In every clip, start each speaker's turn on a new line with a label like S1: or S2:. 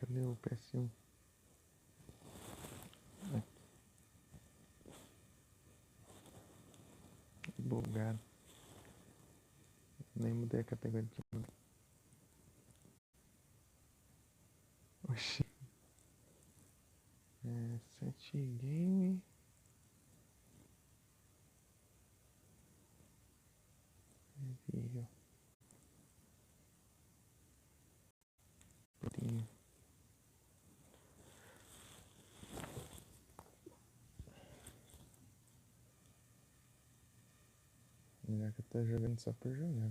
S1: Cadê o PS1? Bugado. Nem mudei a categoria. Oxi. 7 game. Review. Prontinho. Melhor que eu tô jogando só por jogar.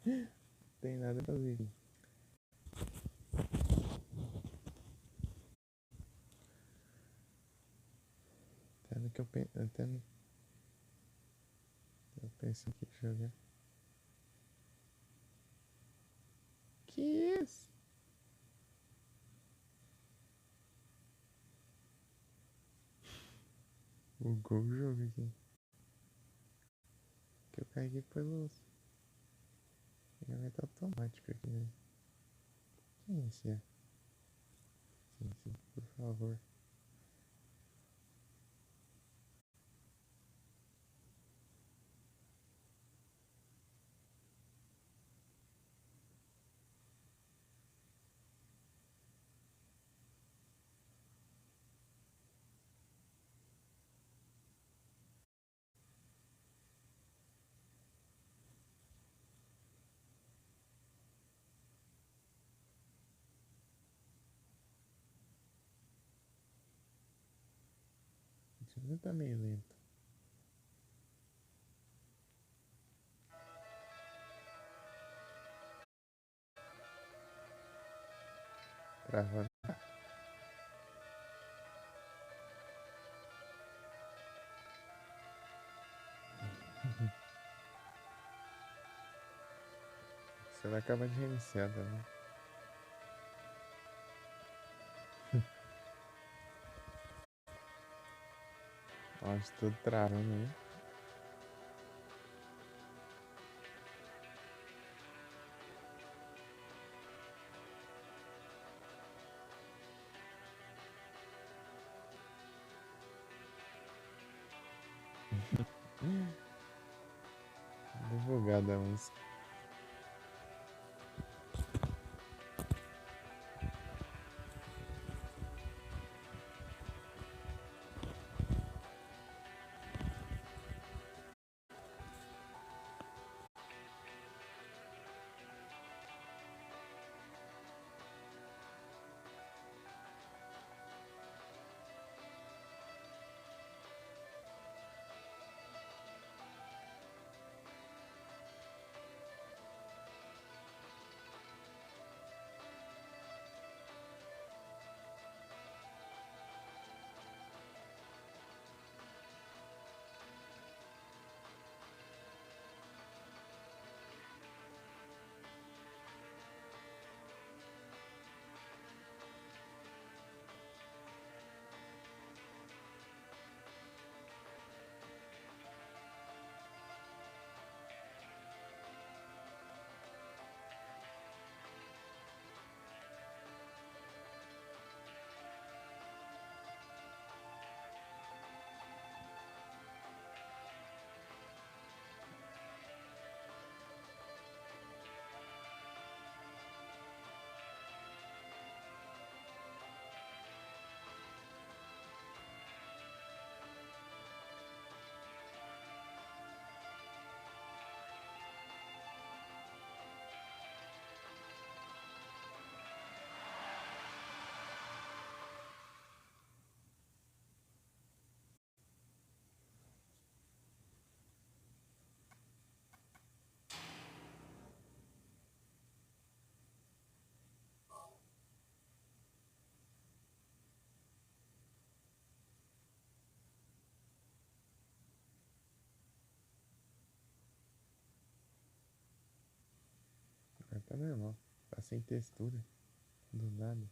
S1: Não tem nada pra ver. Até no que eu penso. Eu penso aqui jogar. Que isso? Bugou o jogo aqui. Que eu carreguei pelo. Carregamento automático aqui, né? Quem é esse? Sim, por favor. Esse jogo tá meio lento. Travando. Você vai acabar de reiniciar também. Nossa, tudo travando aí. Bugada a música. Agora tá normal. Tá sem textura. Do nada.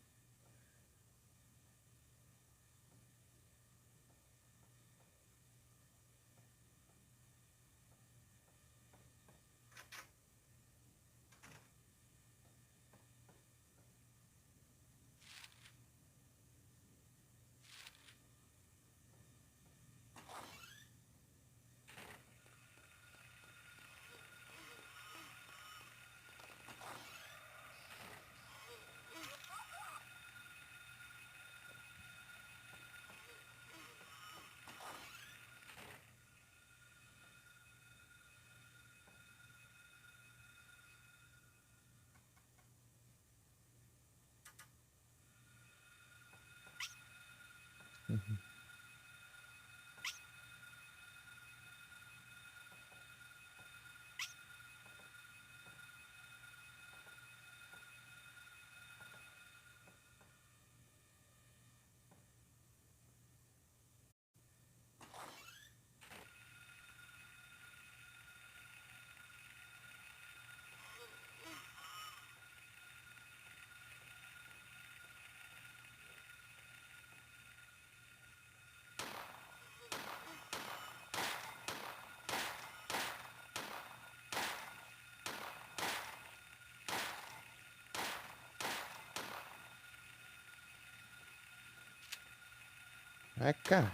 S1: Vai cá.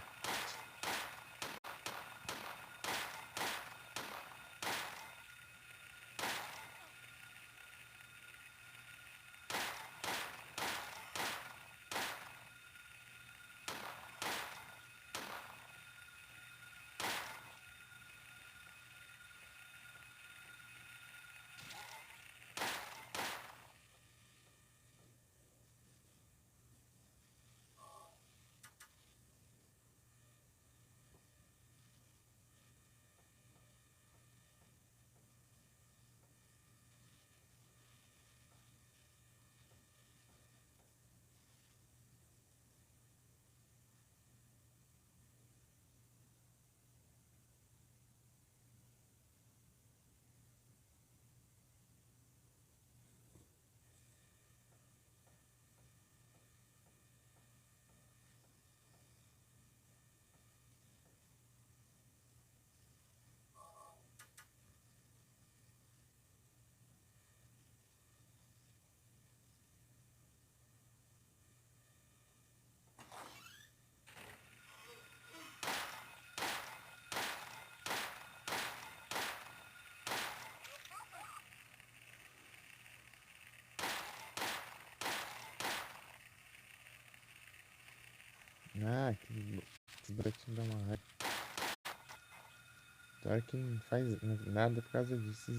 S1: Ah, que brotinho dá uma raiva. Pior que não faz nada por causa disso.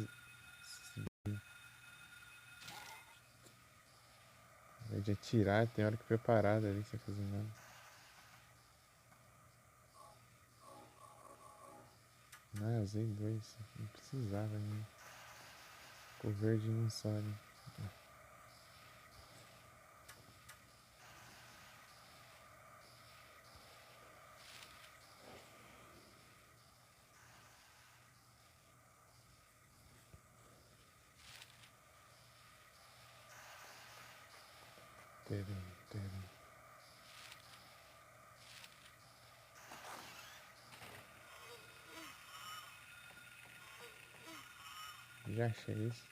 S1: Ao invés de atirar, tem hora que preparada ali, sem fazer nada. Ah, eu usei dois. Não precisava ainda. Ficou verde não só, né? Peraí, peraí. Já achei isso.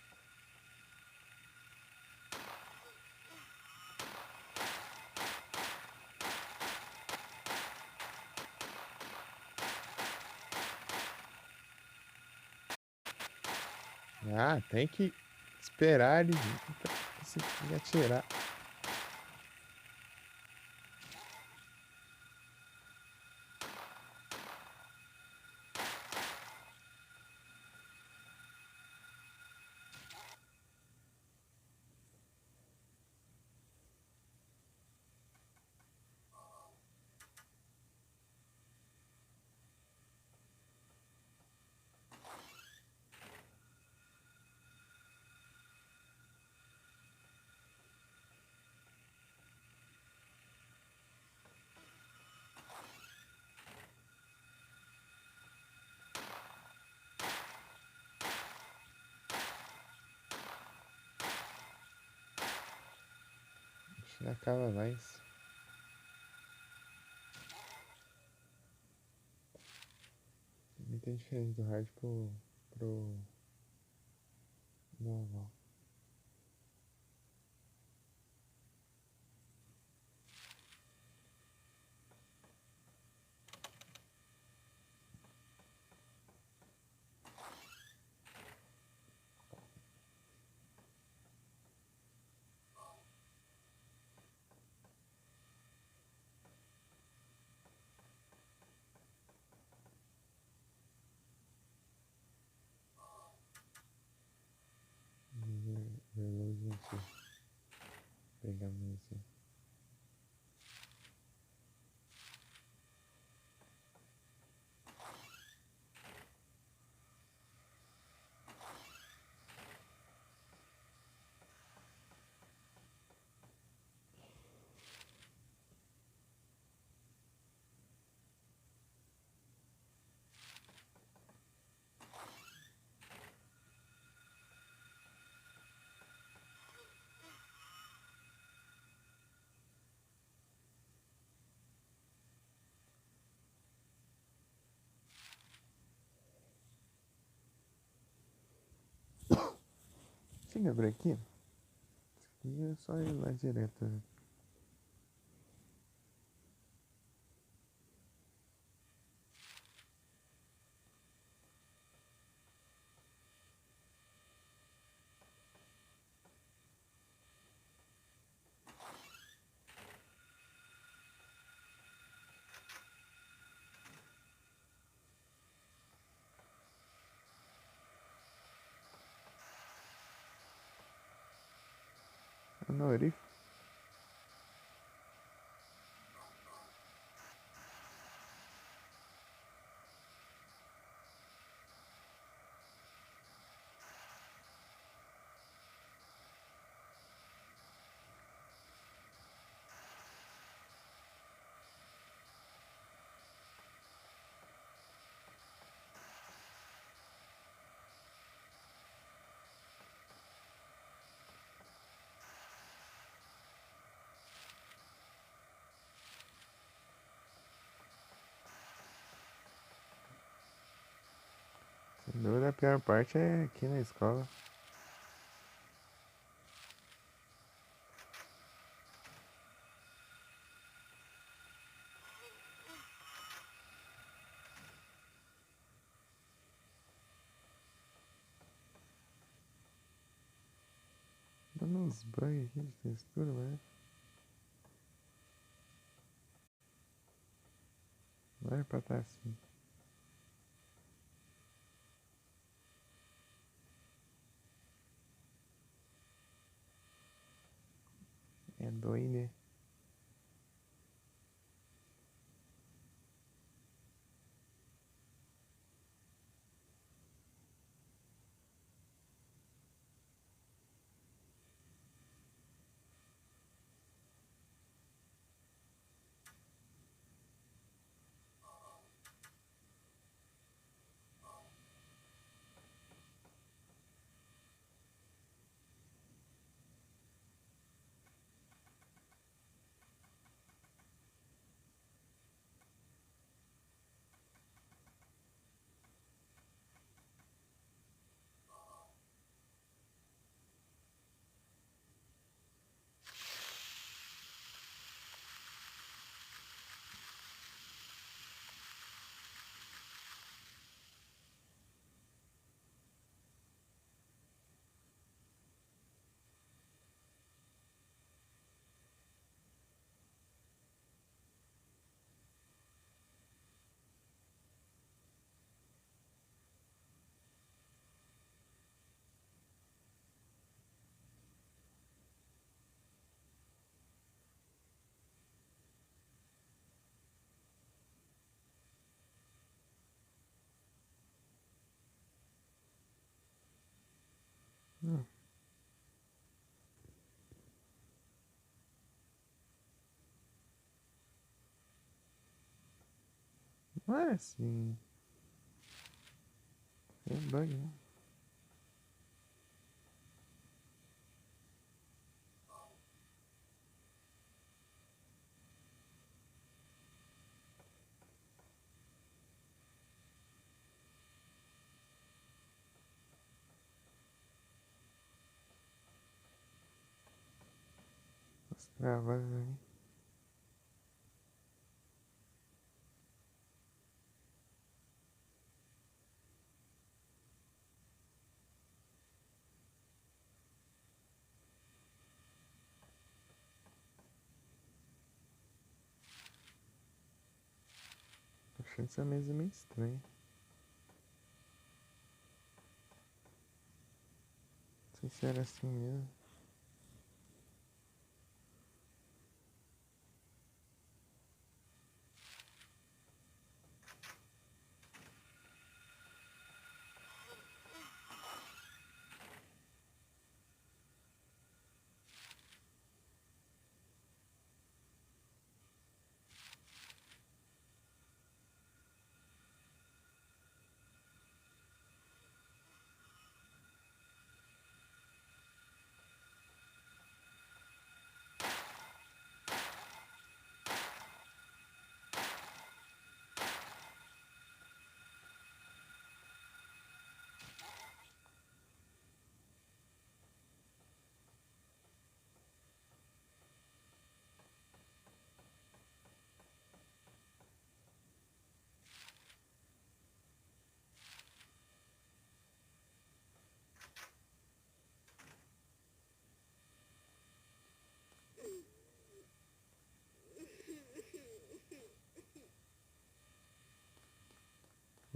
S1: Ah, tem que esperar ele vir pra conseguir atirar. Acho que acaba mais. Muita diferença do hard pro normal. Chega por aqui. E é só ir lá direto. Nori. Sem dúvida, a pior parte é aqui na escola. Dando uns banhos aqui de textura, mas. Não era pra estar assim. É doido, né? Não, não é assim. É bug, né? As travadas aí. Tô achando essa mesa meio estranha. Não sei se era assim mesmo.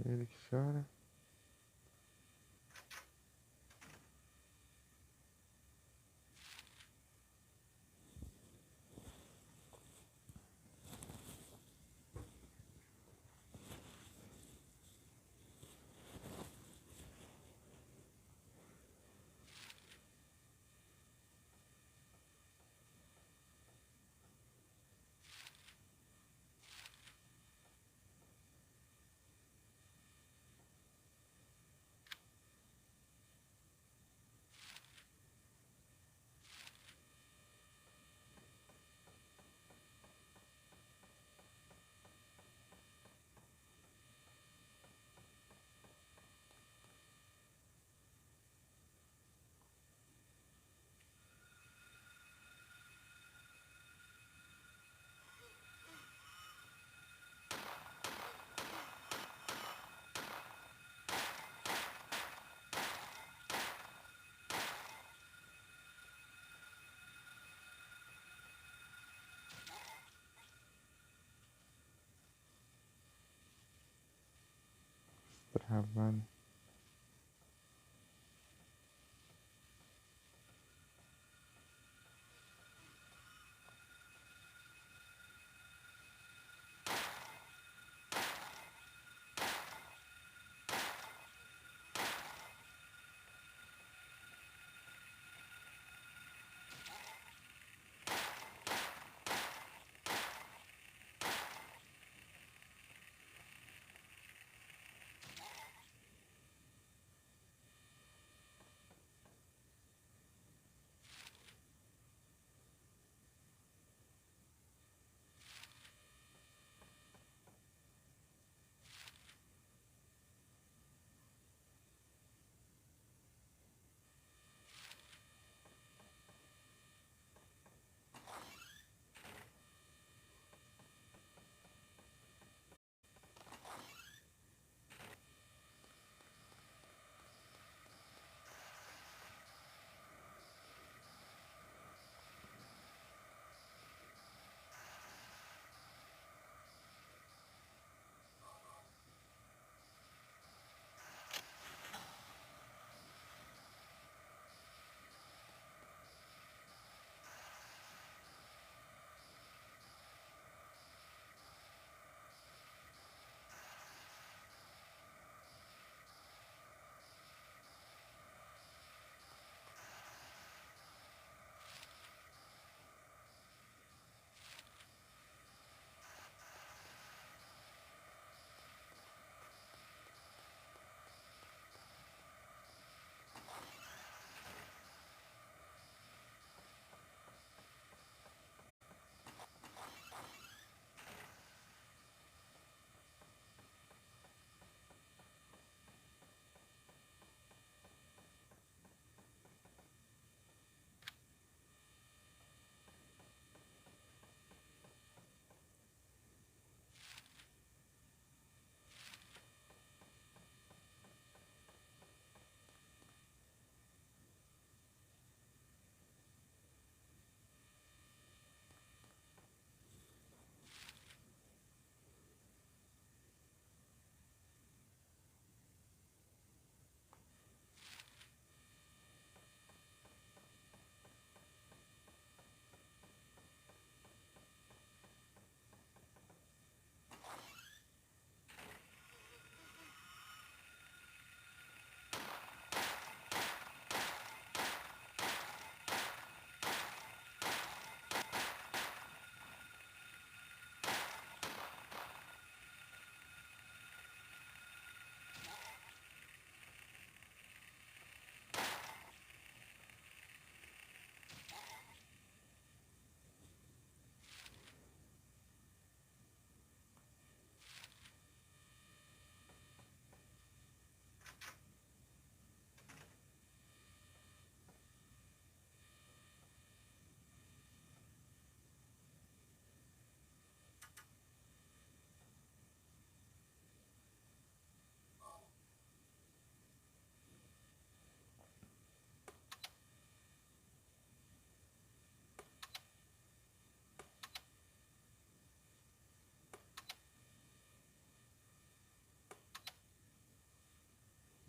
S1: Ele que chora. Travando.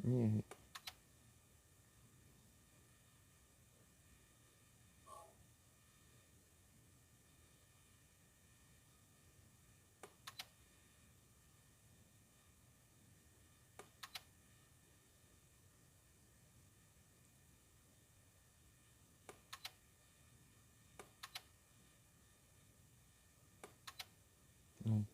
S1: Ih, hum.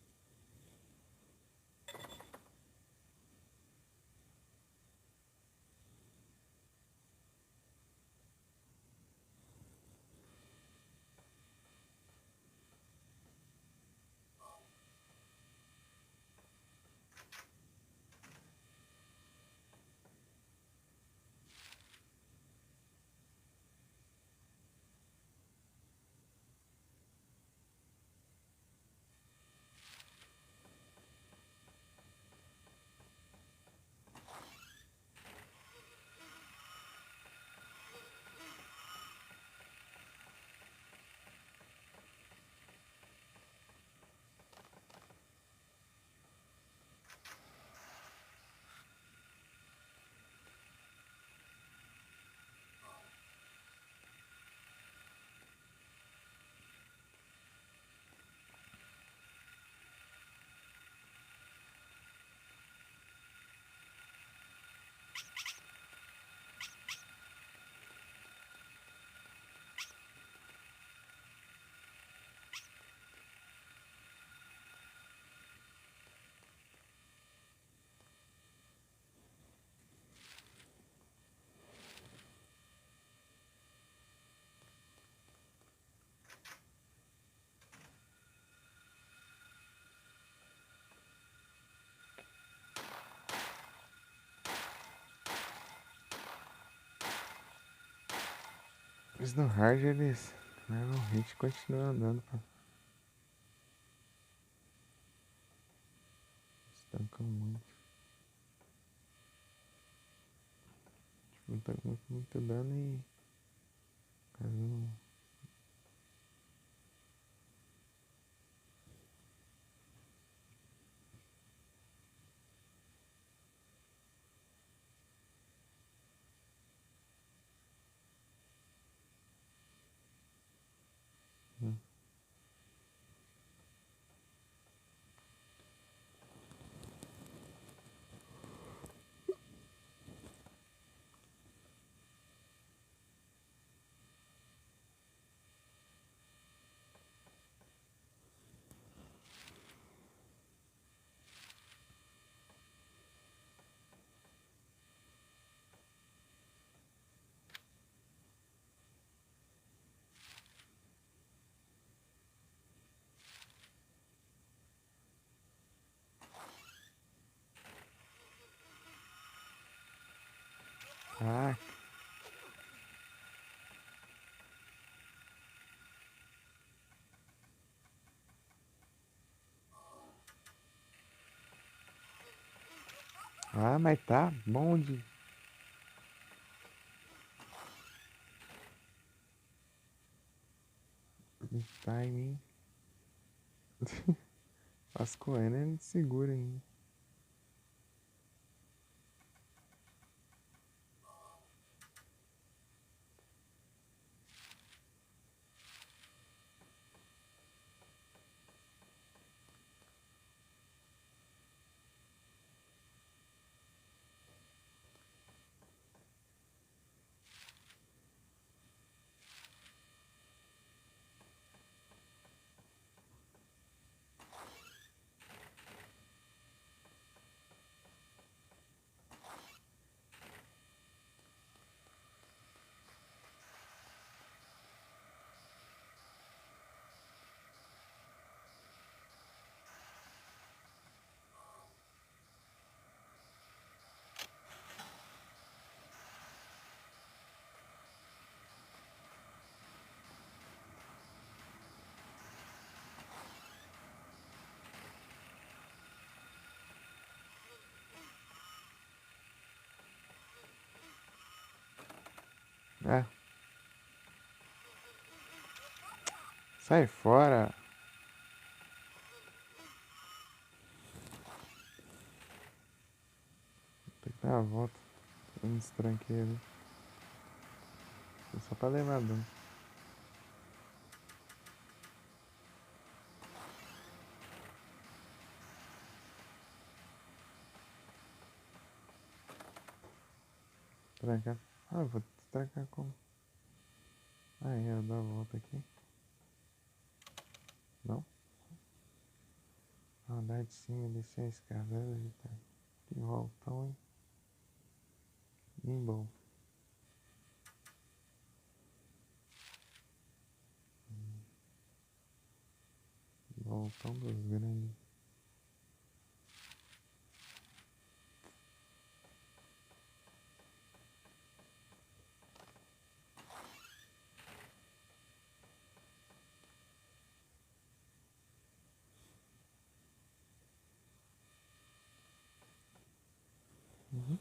S1: Mas no hard eles normalmente continuam andando pra estancam muito. Tipo, não tá com muito dano e caso não. Hum. Ah, mas tá bom de timing. As correndo ele segura ainda. Ah, sai fora. Tem que dar a volta. uns tranqueiros. Só pra lembrar, não. Trancar. Ah, eu vou trancar como? Ah, é, eu dou a volta aqui. Não? Andar de cima, descer a escada. Eita. Que voltão, hein? Bem bom. Voltão dos grandes. Uhum.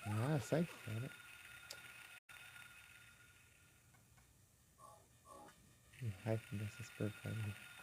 S1: Ah, sai fora. Que raiva dessas porcarias.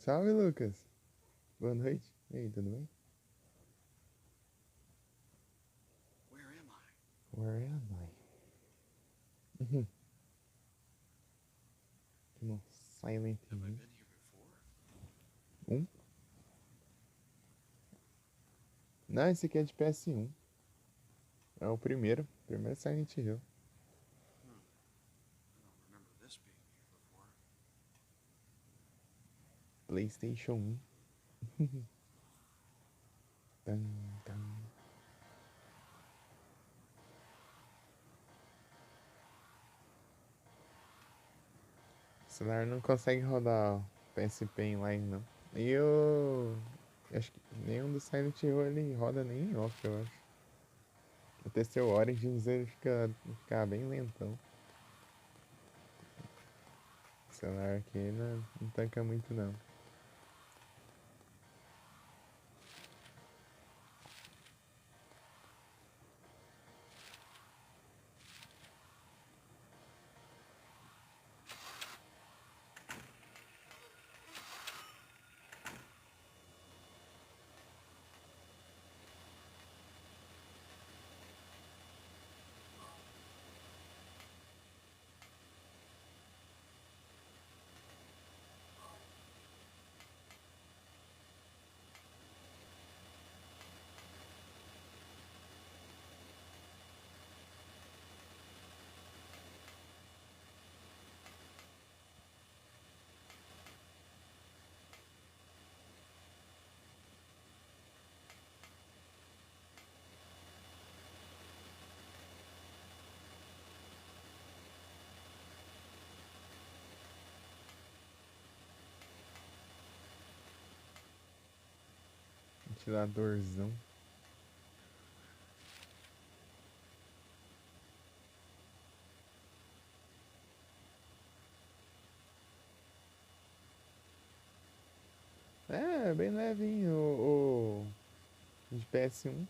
S1: Salve, Lucas. Boa noite. E aí, tudo bem? Where am I? No Silent Hill. Um? Não, esse aqui é de PS1. É o primeiro. Primeiro Silent Hill. PlayStation 1. Tan, tan. O celular não consegue rodar o PSP em line, não. E eu acho que nenhum do Silent Hill ele roda nem em off, eu acho. Eu testei o Origins, ele fica bem lentão. O celular aqui não tanca muito, não. Ventiladorzão. É, bem levinho o de PS1.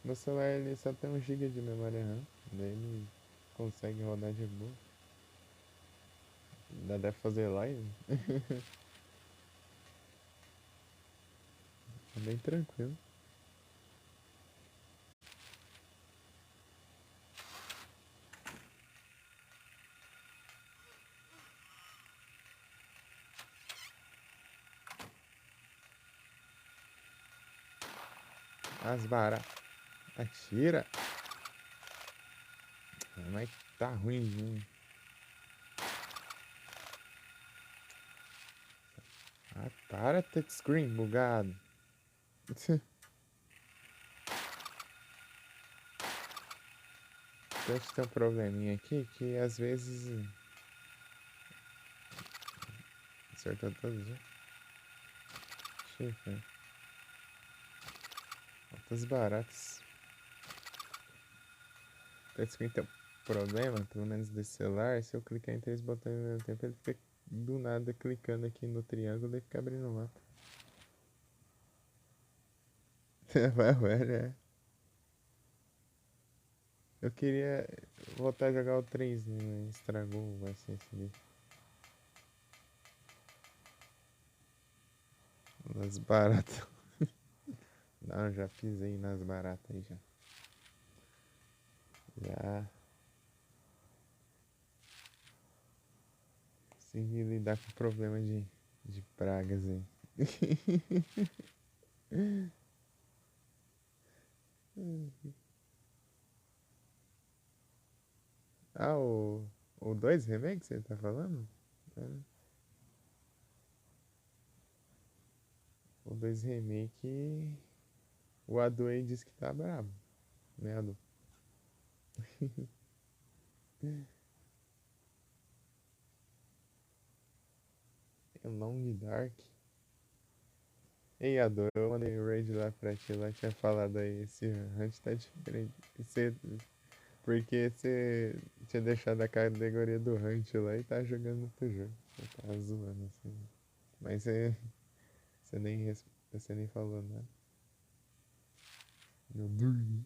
S1: Meu celular ele só tem 1 GB de memória RAM. Daí ele consegue rodar de boa. Ainda deve fazer live. É bem tranquilo. As baratas. Atira. Mas tá ruim de mim. Ah, para, touchscreen bugado. Deixa eu ter um probleminha aqui que às vezes. Acertou todos já. Deixa eu ver. Altas baratas. Touchscreen tem um problema, pelo menos desse celular. Se eu clicar em 3 botões ao mesmo tempo, ele fica do nada clicando aqui no triângulo e fica abrindo o mapa. Vai, velho, é. Eu queria voltar a jogar o 3, né? Estragou o SSD. Nas baratas. Não, já pisei nas baratas aí já. Já consegui lidar com o problema de pragas aí. Ah, o 2 remake você tá falando? É. O 2 remake. O Adu aí disse que tá brabo, né, Adu? É Long Dark. Ei, Adu, eu mandei o raid lá pra ti, lá tinha falado aí, esse hunt tá diferente. Porque você tinha deixado a categoria do hunt lá e tá jogando outro jogo. Você tá zoando assim. Mas você nem falou nada. Eu dormi.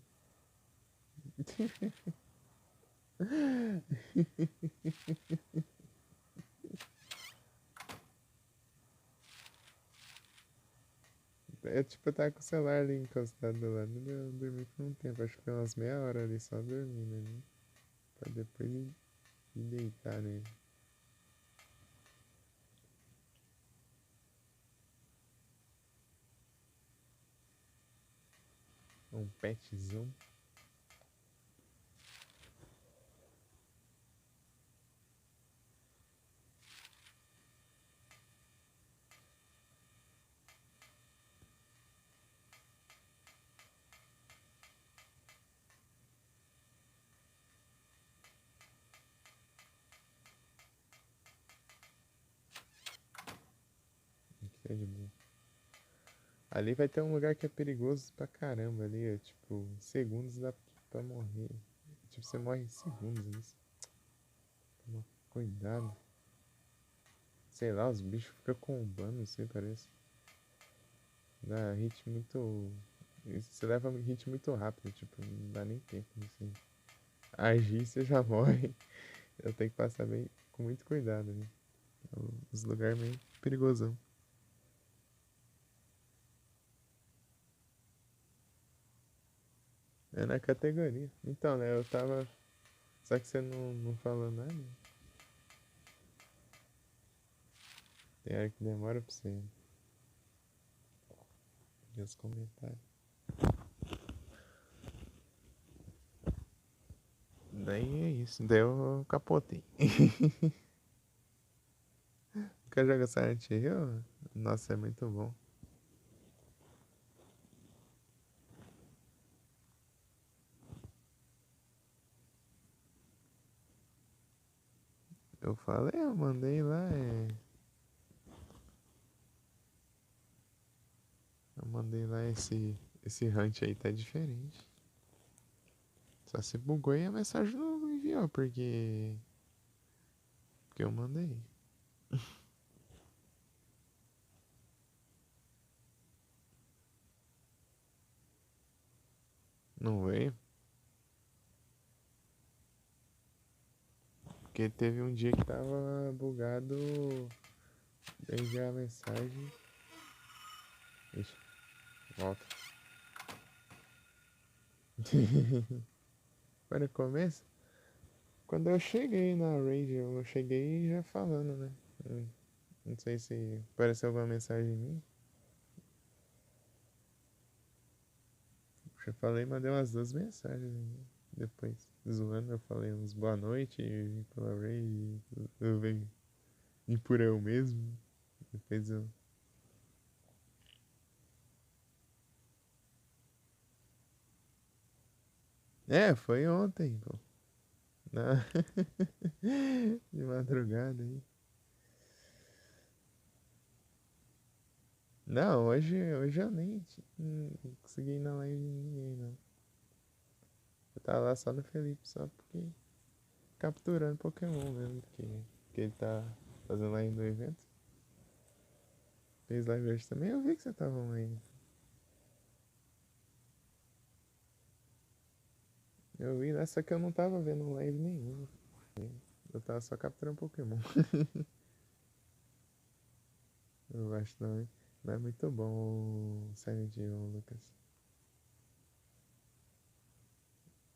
S1: tipo, eu tava com o celular ali encostado do lado. Eu dormi por um tempo, acho que foi umas meia hora ali só dormindo ali. Pra depois ir deitar nele. Um petzão. Que é de boa. Ali vai ter um lugar que é perigoso pra caramba ali, é, tipo, segundos dá pra morrer. Tipo, você morre em segundos nisso. Toma cuidado. Sei lá, os bichos ficam combando, não sei, parece. Dá hit muito. Você leva hit muito rápido, tipo, não dá nem tempo de você agir, você já morre. Eu tenho que passar bem com muito cuidado ali. Os lugares meio perigosão. É na categoria. Então, né, eu tava. Só que você não falou nada. Tem hora que demora pra você ver os comentários. Daí é isso. Daí eu capotei. Quer jogar Silent Hill? Nossa, é muito bom. Eu falei, eu mandei lá, Eu mandei lá esse hunt aí tá diferente. Só se bugou e a mensagem não enviou, porque eu mandei. Não veio. Porque teve um dia que tava bugado. Eu enviei a mensagem. Ixi, volta. Para começo, quando eu cheguei na raid, eu cheguei já falando, né? Não sei se apareceu alguma mensagem em mim. Já falei, mandei umas duas mensagens depois. Zoando, eu falei uns boa noite e vim pela raid. Eu vim por eu mesmo. Depois eu. É, foi ontem, pô. Na... De madrugada aí. Não, hoje eu nem não consegui ir na live de ninguém, não. Eu tava lá só no Felipe, só porque capturando Pokémon mesmo, que ele tá fazendo live no evento. Fez live hoje também, eu vi que você tava online. Eu vi, só que eu não tava vendo live nenhuma. Eu tava só capturando Pokémon. Eu acho não, não é muito bom o Silent Hill, Lucas.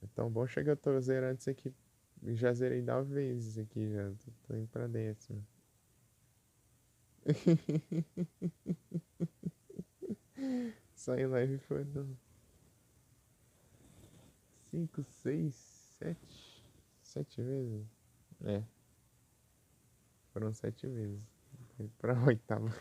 S1: É tão bom, chega eu tô zerando isso aqui. Já zerei 9 vezes aqui, já tô indo pra 10ª. Só em live foram 5, 6, 7. 7 vezes? É, foram 7 vezes. Foi pra 8ª.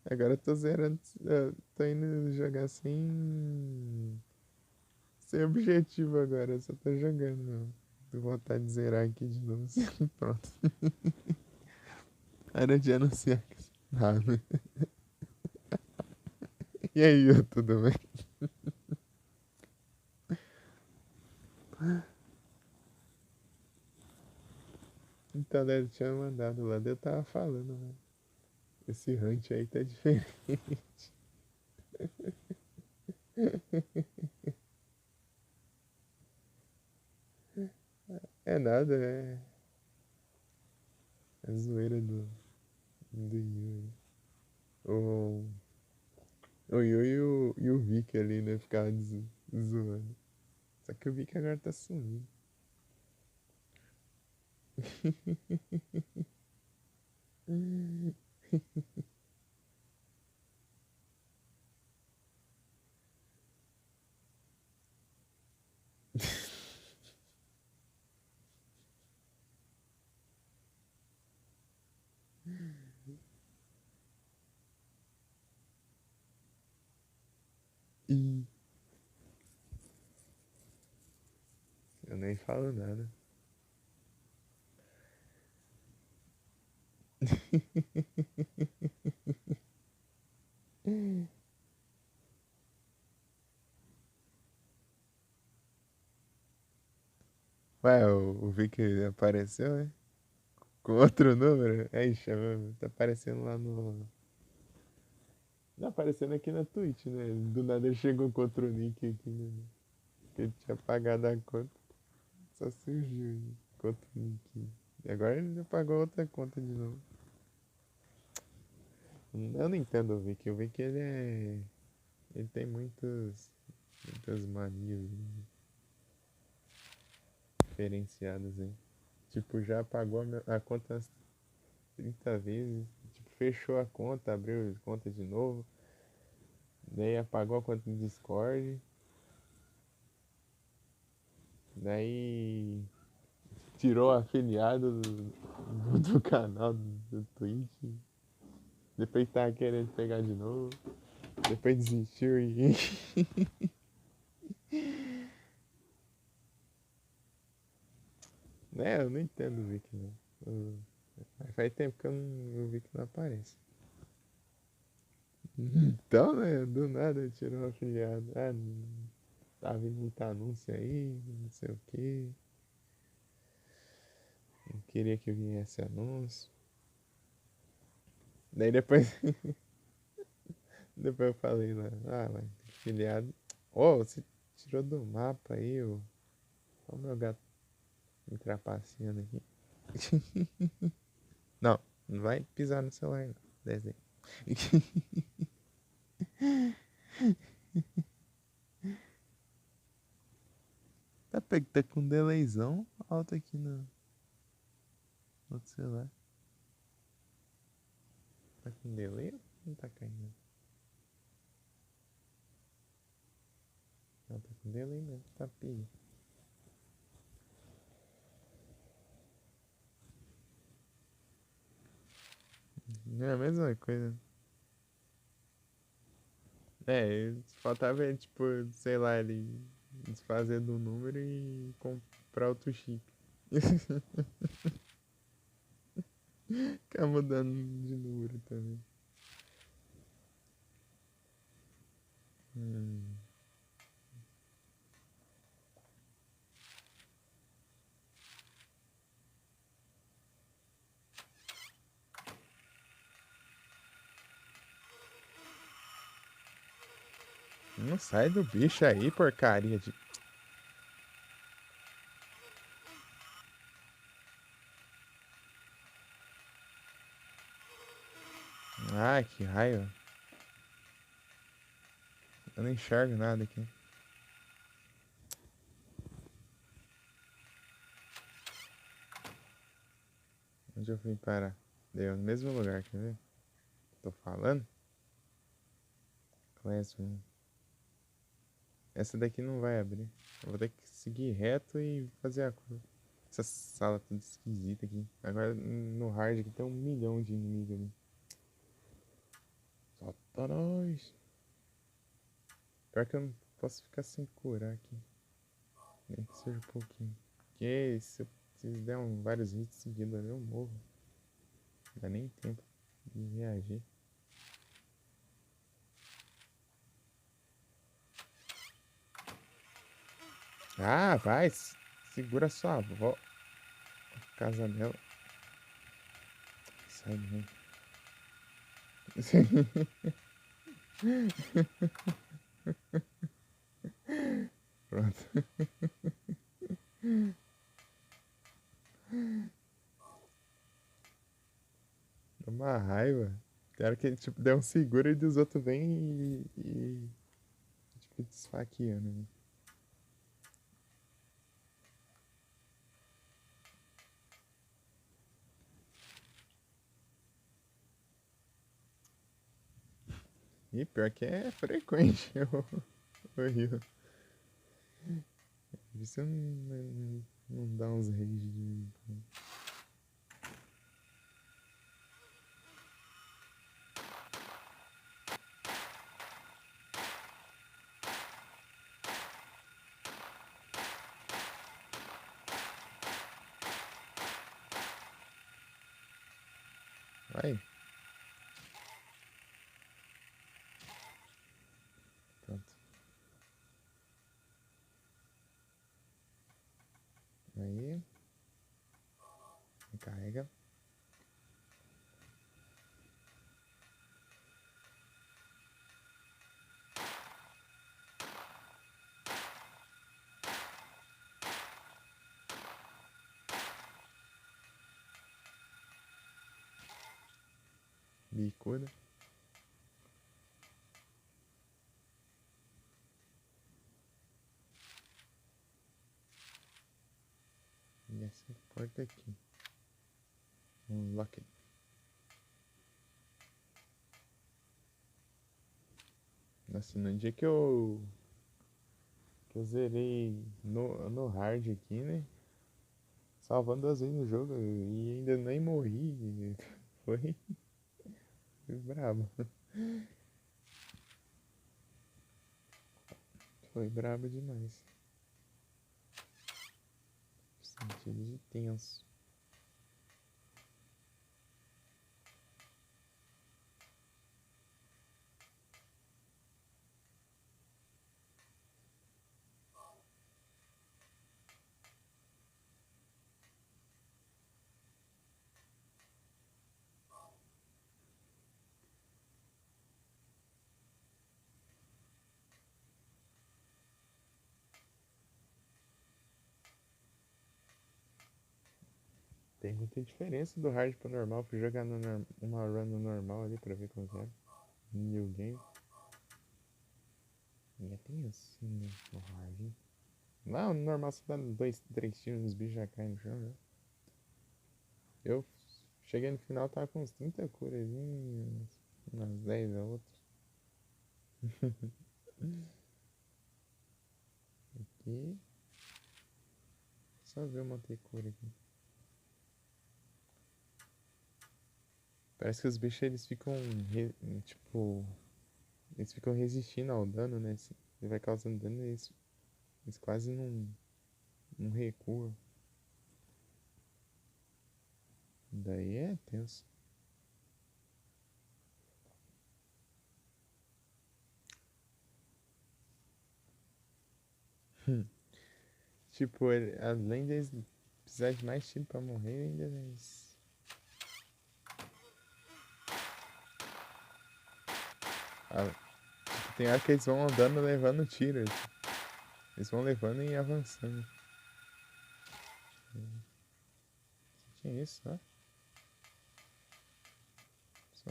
S1: Agora eu tô zerando. Eu tô indo jogar sem objetivo agora. Eu só tô jogando, meu. Tô com vontade de zerar aqui de novo. Pronto. Era de anunciar que. Ah, né? E aí, tudo bem? Então, né, ele tinha mandado lá. Eu tava falando, né? Esse hunt aí tá diferente. É nada, é. É zoeira do Yuri. O, o Yu e o Vic ali, né? Ficavam zoando. Só que o Vic agora tá sumindo. E eu nem falo nada. Ué, o Vic apareceu, né? Com outro número? Aí chama, tá aparecendo lá no. Tá aparecendo aqui na Twitch, né? Do nada ele chegou com outro nick aqui, né? Que ele tinha apagado a conta. Só surgiu aí, com outro nick. E agora ele apagou outra conta de novo. Eu não entendo o Vic. O Vic ele é. Ele tem muitas manias diferenciadas aí. Tipo, já apagou a conta umas 30 vezes. Tipo, fechou a conta, abriu a conta de novo. Daí apagou a conta do Discord. Daí tirou o afiliado do canal do Twitch. Depois tava querendo pegar de novo. Depois desistiu e. Né, eu não entendo o Vic, não. Faz tempo que o Vic não aparece. Então, né, do nada tirou o afiliado. Ah, tá vindo muito anúncio aí, não sei o que. Não queria que viesse anúncio. Daí depois, depois eu falei lá, mas afiliado. Ô, você tirou do mapa aí, ô. Olha o meu gato me trapaceando aqui. Não, não vai pisar no celular, não. Desce aí. Tá com um delayzão alto aqui no outro celular. Tá com delay ou não tá caindo? Não, tá com delay mesmo, tá pilha. Não é a mesma coisa. É, faltava ele, tipo, sei lá, ele desfazer do número e comprar outro chip. Ficar mudando de número também. Hum. Não sai do bicho aí, porcaria de. Ai, que raiva. Eu não enxergo nada aqui. Onde eu fui parar? Deu no mesmo lugar, quer ver? Tô falando? Classroom. Essa daqui não vai abrir. Eu vou ter que seguir reto e fazer a curva. Essa sala toda esquisita aqui. Agora no hard aqui tem 1 milhão de inimigos ali. Solta nós. Pior que eu não posso ficar sem curar aqui. Nem que seja um pouquinho. Porque se der vários hits seguidos ali, eu morro. Não dá nem tempo de reagir. Ah, vai. Segura sua avó. Casa dela. Sai daí. Pronto. Dá uma raiva. Tem hora que ele, tipo, dá um seguro e dos outros vêm e tipo, desfaqueando, né? E pior que é frequente o rio. Isso não dá uns rage de... Vai, pronto. Aí, carrega. Bicuda. E essa porta aqui. Lock it. Nossa, no dia que eu zerei no hard aqui, né? Salvando 2 vezes no jogo e ainda nem morri. Foi, foi brabo. Foi brabo demais. Sentido de tenso. Tem muita diferença do hard pro normal. Fui jogar uma run no normal ali pra ver como que era. New game. E é tenso né, no hard. Hein? Lá no normal você dá 2, 3 tiros nos bichos já caem no chão, né? Eu cheguei no final, tava com uns 30 curazinhas, umas 10 a outras. Aqui. Só ver uma cura aqui. Parece que os bichos eles ficam. Tipo. Eles ficam resistindo ao dano, né? Se ele vai causando dano, eles quase não recuam. Daí é tenso. Tipo, além deles precisar de mais tiro pra morrer, ainda eles. Ah, tipo, tem hora que eles vão andando levando tiro. Eles vão levando e avançando. Tinha isso, ó. Só.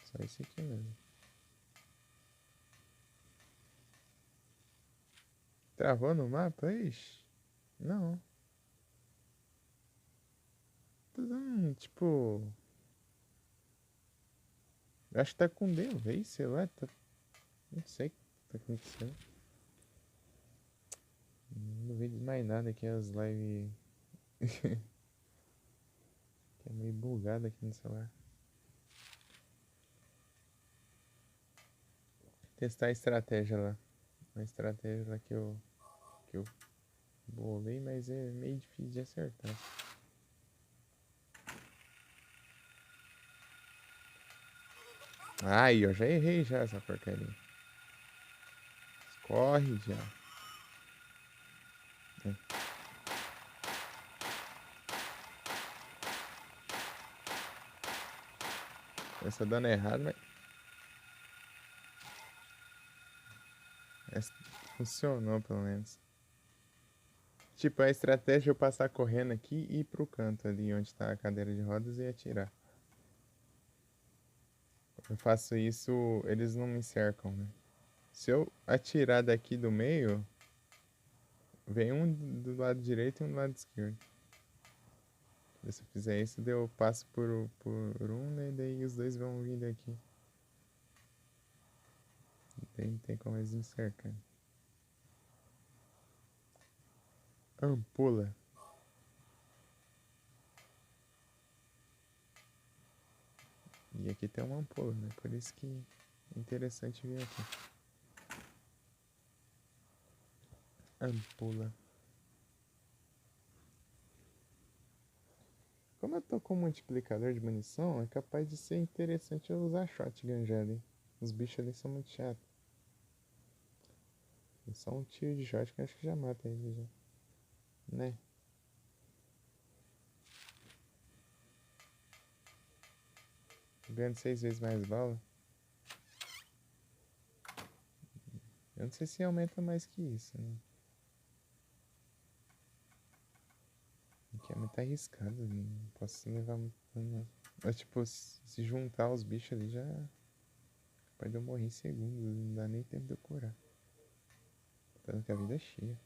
S1: Só isso aqui mesmo. Travou no mapa? Ixi. Não. Tipo. Eu acho que tá com delay, sei lá. Não sei o que tá acontecendo. Não vi mais nada aqui, as lives. Que é meio bugado aqui no celular. Testar a estratégia lá. A estratégia lá que eu bolei, mas é meio difícil de acertar. Ai, eu já errei já essa porcaria. Corre já. É. Essa dando errado, mas. Essa funcionou pelo menos. Tipo, a estratégia é eu passar correndo aqui e ir pro canto ali onde tá a cadeira de rodas e atirar. Eu faço isso, eles não me cercam, né? Se eu atirar daqui do meio, vem um do lado direito e um do lado esquerdo. Se eu fizer isso, daí eu passo por um, né? Daí os dois vão vir daqui. Daí não tem como eles me cercarem. Ampola. E aqui tem uma ampola, né? Por isso que é interessante vir aqui. Ampola. Como eu tô com um multiplicador de munição, é capaz de ser interessante eu usar shotgun já ali. Os bichos ali são muito chatos. É só um tiro de shotgun acho que já mata ele já. Né? Ganhando 6 vezes mais bala. Eu não sei se aumenta mais que isso, né? Aqui é muito arriscado, não posso levar muito dano, não. Mas tipo, se juntar os bichos ali já. Pode eu morrer em segundos, não dá nem tempo de eu curar. Tanto que a vida é cheia.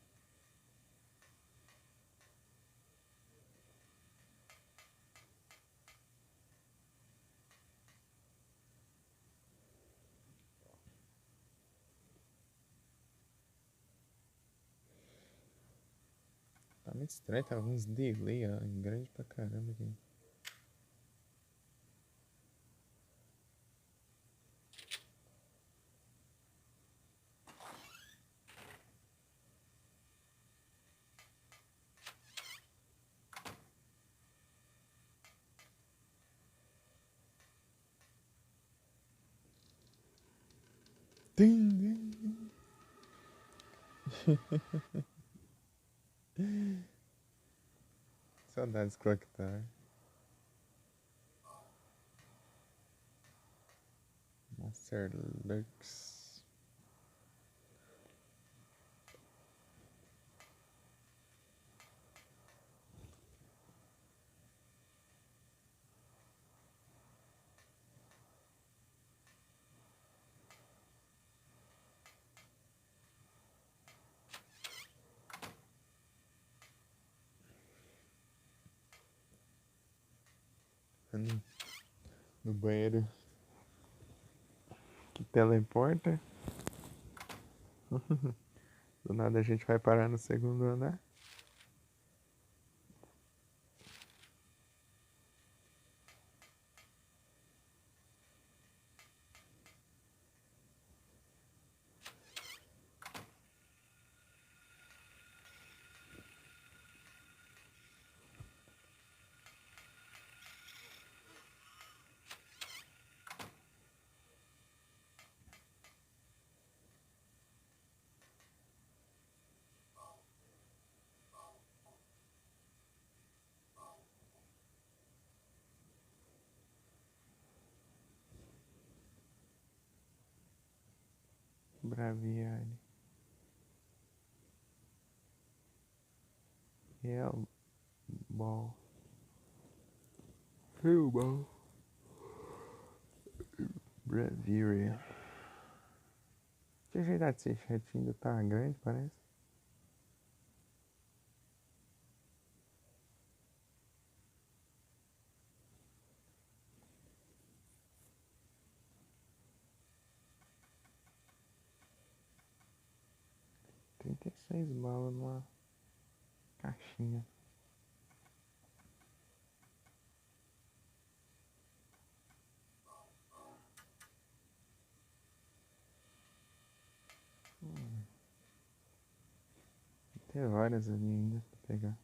S1: Tá muito estranho, tava uns delay, ó, grande pra caramba aqui. Saudades Clocktar. Monster Lurks. No banheiro que teleporta. Do nada a gente vai parar no segundo andar. Braviário. Real Ball. Real Ball. Braviário. Deixa eu ajeitar esse chat ainda tá grande, parece. Trinta e seis balas numa caixinha. Tem várias ali ainda pra pegar.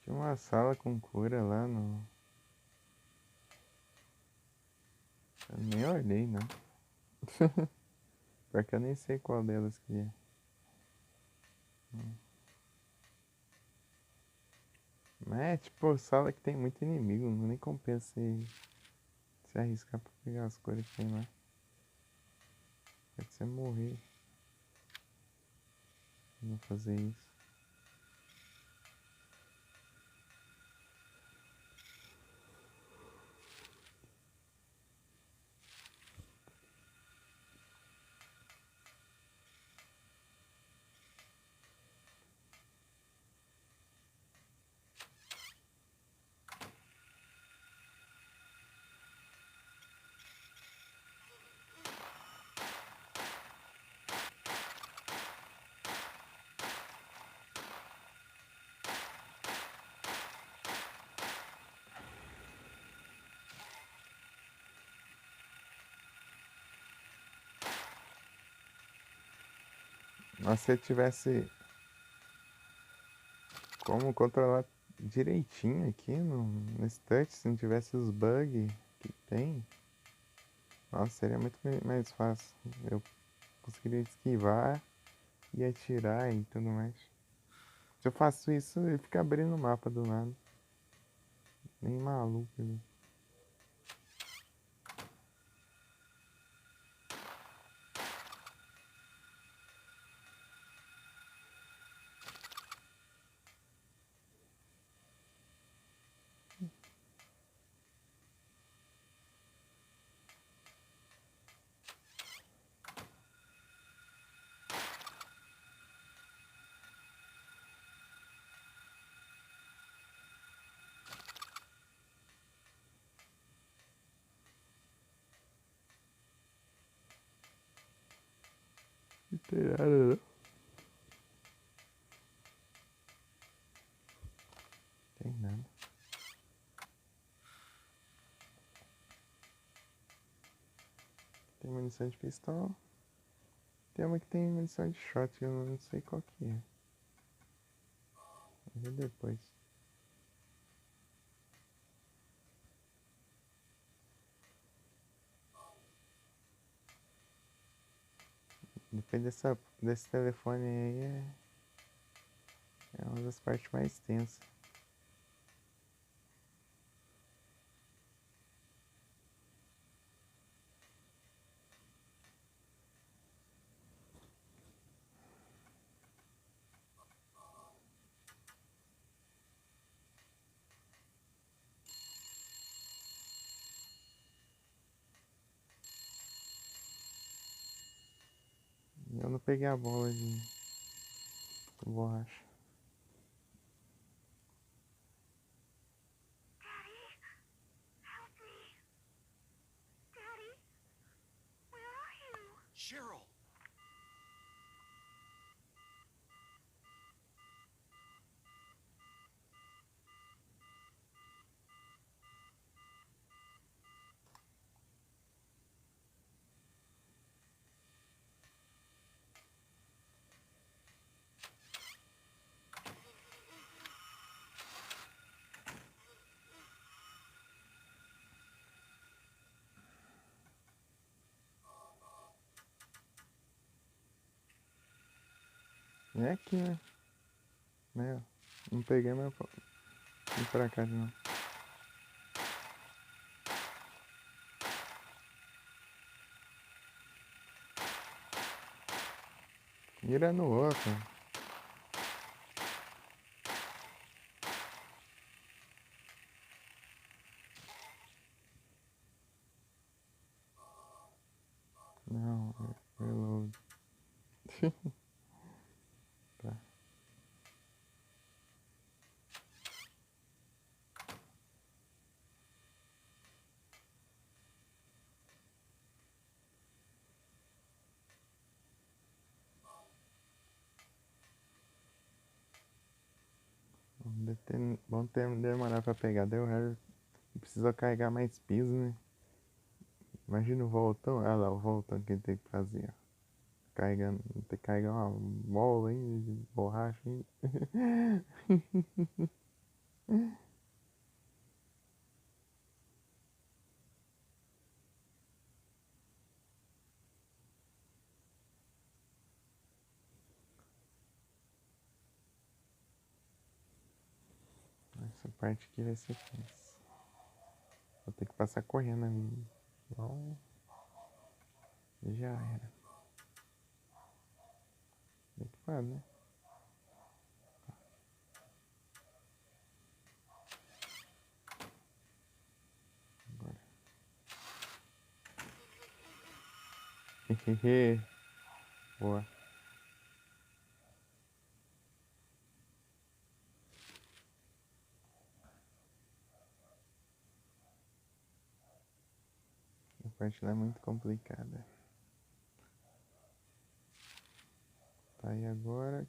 S1: Tinha uma sala com cura lá no. Eu nem olhei, não. Porque eu nem sei qual delas que é. Mas é tipo, sala que tem muito inimigo, não nem compensa se arriscar pra pegar as cores que tem lá. Pode você morrer. Não fazer isso. Mas se eu tivesse como controlar direitinho aqui nesse touch, se não tivesse os bugs que tem, nossa, seria muito mais fácil. Eu conseguiria esquivar e atirar e tudo mais. Se eu faço isso, ele fica abrindo o mapa do nada. Nem maluco ali. Não tem nada não. Tem nada. Tem munição de pistola. Tem uma que tem munição de shot, eu não sei qual que é. Vou ver depois. Depende desse telefone aí, é uma das partes mais tensas. Eu não peguei a bola de borracha.
S2: Cheryl!
S1: É aqui, né? Não peguei, mas vim pra cá de novo. Mira no outro. Não, reload. Tá. Bom demorar pra pegar. Daí o Harry precisou carregar mais piso, né? Imagina o voltão. Olha lá, o voltão que ele tem que fazer. Ó. Carregando, tem que carregar uma bola ainda de borracha ainda. Essa parte aqui vai ser tensa. Vou ter que passar correndo ali. Não. Já era. Bem que pode, né? Agora. Hehehe. Boa. A parte lá é muito complicada. Tá, e agora?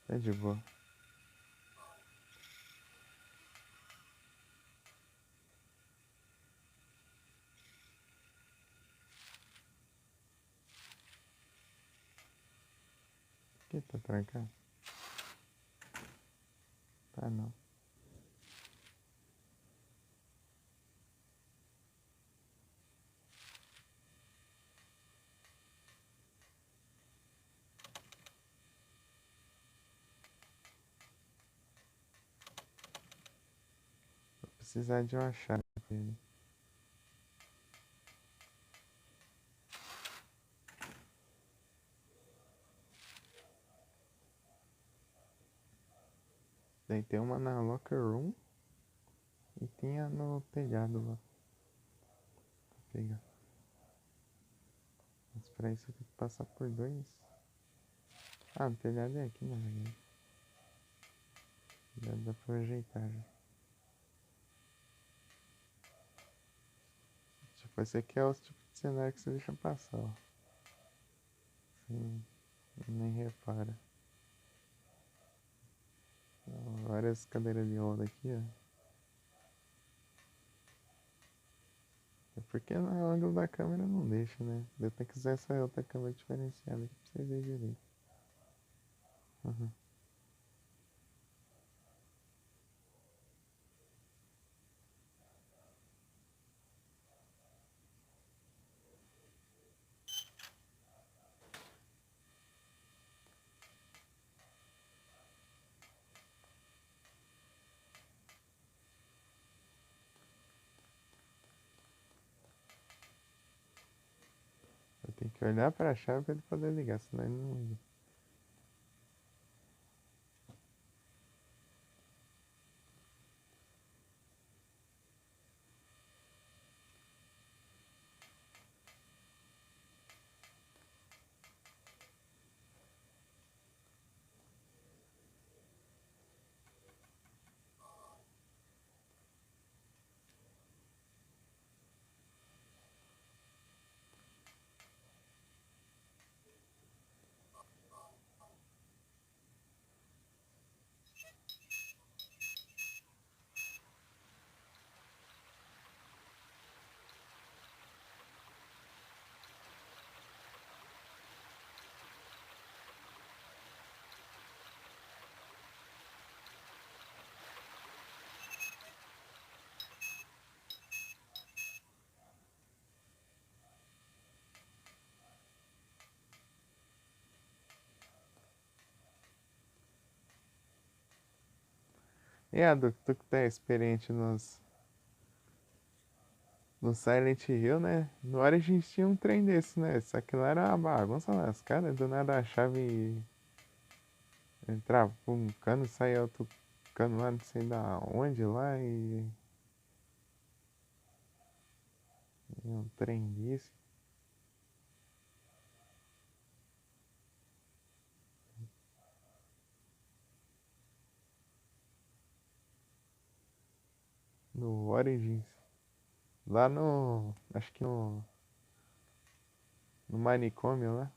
S1: Tá de boa. Aqui tá trancado? Tá não. Vou precisar de uma chave pra ele. Daí tem uma na locker room e tinha no telhado lá. Vou pegar. Mas pra isso eu tenho que passar por dois. Ah, no telhado é aqui na verdade. Já dá pra ajeitar já. Tipo, esse aqui é o tipo de cenário que você deixa passar, ó. Você nem repara. Ó, várias cadeiras de roda aqui, ó. É porque no ângulo da câmera não deixa, né? Eu tenho que usar essa outra câmera diferenciada aqui pra vocês verem direito. Uhum. Eu tenho que olhar pra chave pra ele poder ligar, senão ele não liga. E a tu que tá experiente no Silent Hill, né? No Origins tinha um trem desse, né? Só que lá era uma bagunça lascada, do nada a chave entrava por um cano, saía outro cano lá, não sei da onde lá e um trem desse. No Origins. Lá no. Acho que no manicômio lá.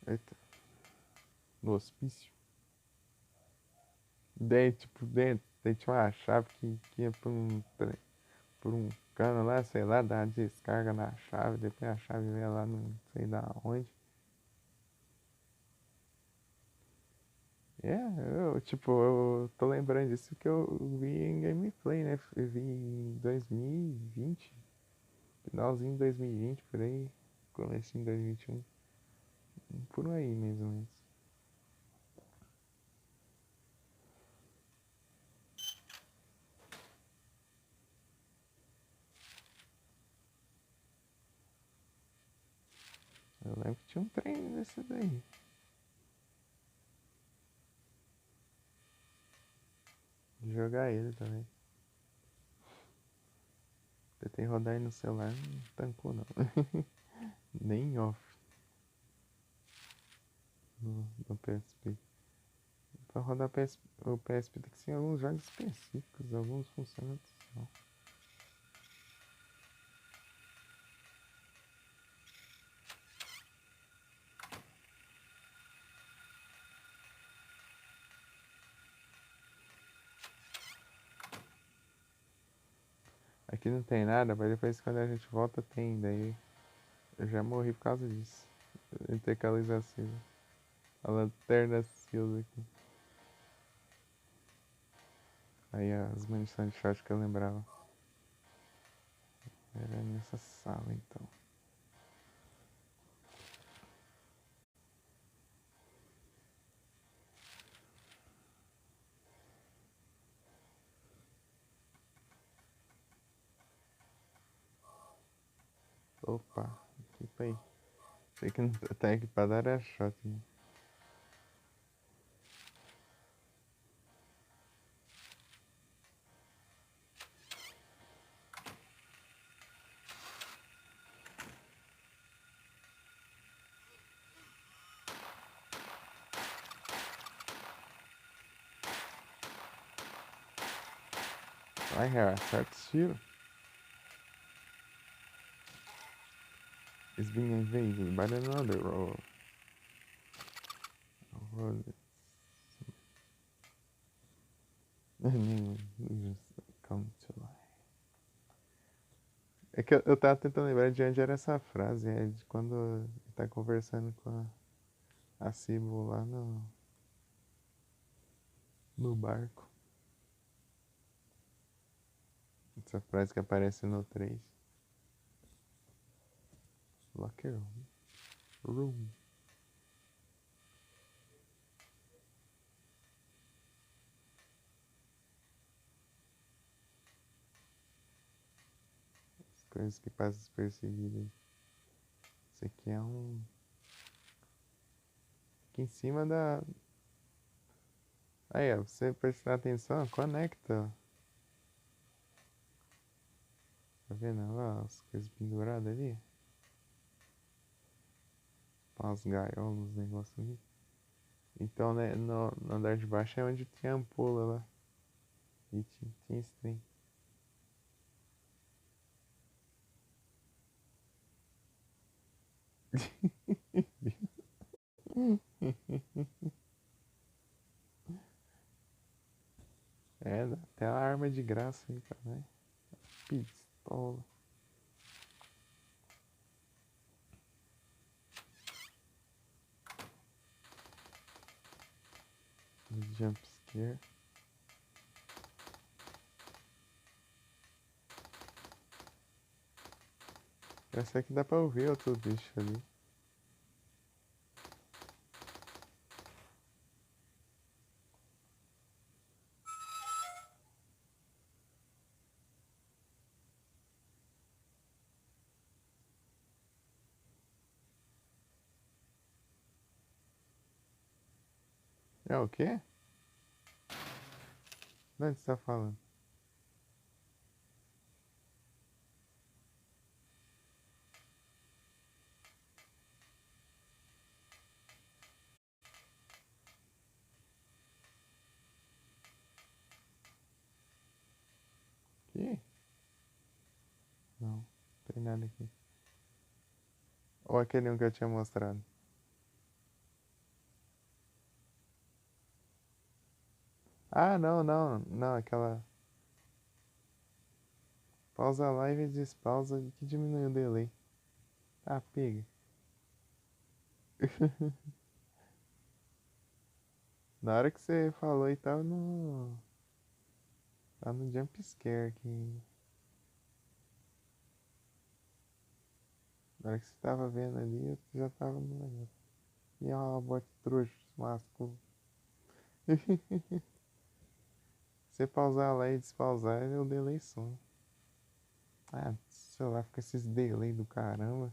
S1: Eita, no hospício. Daí, tipo, dentro, daí tinha uma chave que ia pra um por um cano lá, sei lá, dá descarga na chave, depois a chave vem lá não sei da onde. É, eu tô lembrando disso que eu vi em gameplay, né? Eu vi em 2020, finalzinho de 2020, por aí, comecinho de 2021, por aí mais ou menos. Eu lembro que tinha um trem desse daí. De jogar ele também. Tentei rodar aí no celular, não tancou não. Nem off no PSP. Pra rodar o PSP tem que ser alguns jogos específicos, alguns funcionam não. Aqui não tem nada, mas depois quando a gente volta tem, daí eu já morri por causa disso. Eu ter que alisar a lanterna acesa aqui. Aí as munições de shot que eu lembrava. Era nessa sala então. Opa, equipa aí. Sei que não tá equipado era shot, né? Vai, acerta o tiro. Is being invaded by another roll. Come to life. É que eu tava tentando lembrar de onde era essa frase, é de quando ele tá conversando com a Sybil lá no barco. Essa frase que aparece no 3. Locker room. As coisas que passam despercebidas. Isso aqui é um. Aqui em cima da. Aí, ó, você prestar atenção, conecta. Tá vendo? Olha lá as coisas penduradas ali. As gaiolas, os negócios ali. Então, né, no andar de baixo é onde tinha a ampola lá. E tinha esse trem. É, dá até a arma de graça aí, cara, né? Pistola. Jump scare. Essa aqui dá pra ouvir outro bicho ali. É o quê? De onde você tá falando? Aqui? Não, não tem nada aqui. Ou aquele um que eu tinha mostrado. Ah, não, não, não, aquela. Pausa a live e despausa que diminui o delay. Tá, pega. Na hora que você falou e tava no. Tá no jump scare aqui. Na hora que você tava vendo ali, eu já tava no negócio. E ó, bote trouxa, lascou. Você pausar lá e despausar, o delay some. Ah, sei lá, fica esses delay do caramba.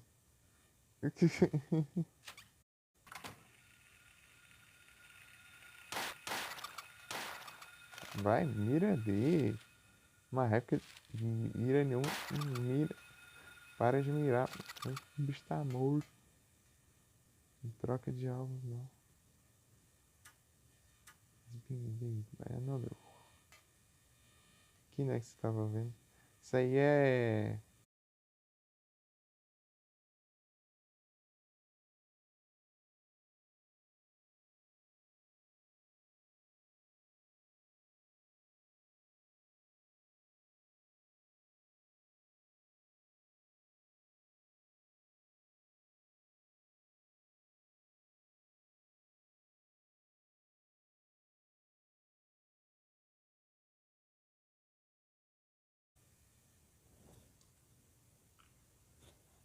S1: Vai, mira dele. Uma réplica. Mira nenhum. Mira. Para de mirar. O bicho tá morto. Não troca de alvo, não. É, não deu. Que né que você tava vendo? Isso aí é.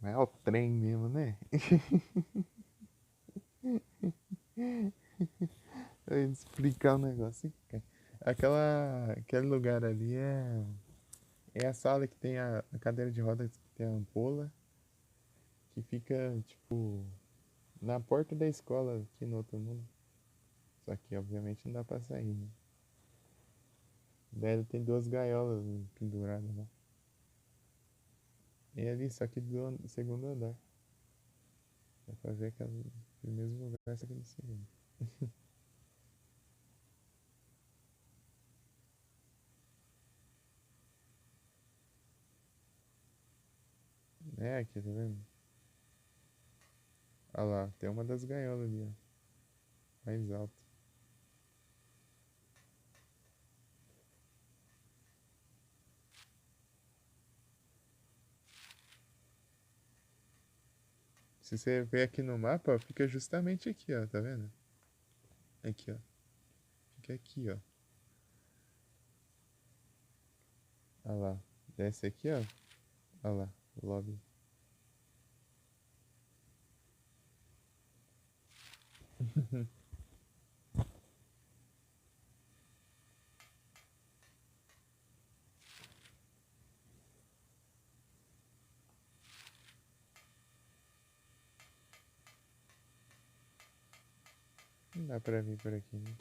S1: É o trem mesmo, né? Eu ia explicar o negócio aqui, cara. Aquele lugar ali é a sala que tem a cadeira de rodas que tem a ampola, que fica, tipo, na porta da escola aqui no outro mundo. Só que, obviamente, não dá pra sair, né? Daí ele tem duas gaiolas penduradas lá. E ali, só que do segundo andar. Dá pra ver que é o mesmo lugar, só que no segundo. É aqui, tá vendo? Olha lá, tem uma das gaiolas ali, ó. Mais alto. Se você ver aqui no mapa, ó, fica justamente aqui, ó, tá vendo? Aqui, ó. Fica aqui, ó. Olha lá. Desce aqui, ó. Olha lá. Lobby. Não dá pra vir por aqui, né?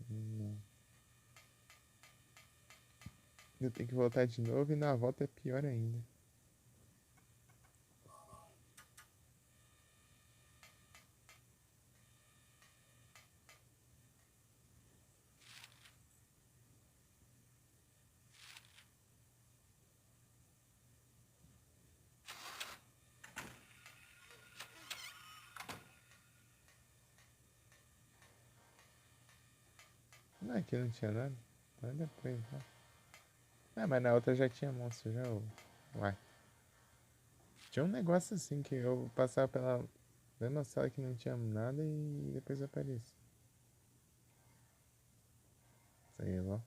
S1: Não. Eu tenho que voltar de novo e na volta é pior ainda. Não, aqui não tinha nada. Mas depois, né? Ah, mas na outra já tinha monstro, já. Uai. Tinha um negócio assim que eu passava pela mesma sala que não tinha nada e depois aparecia. Sei lá.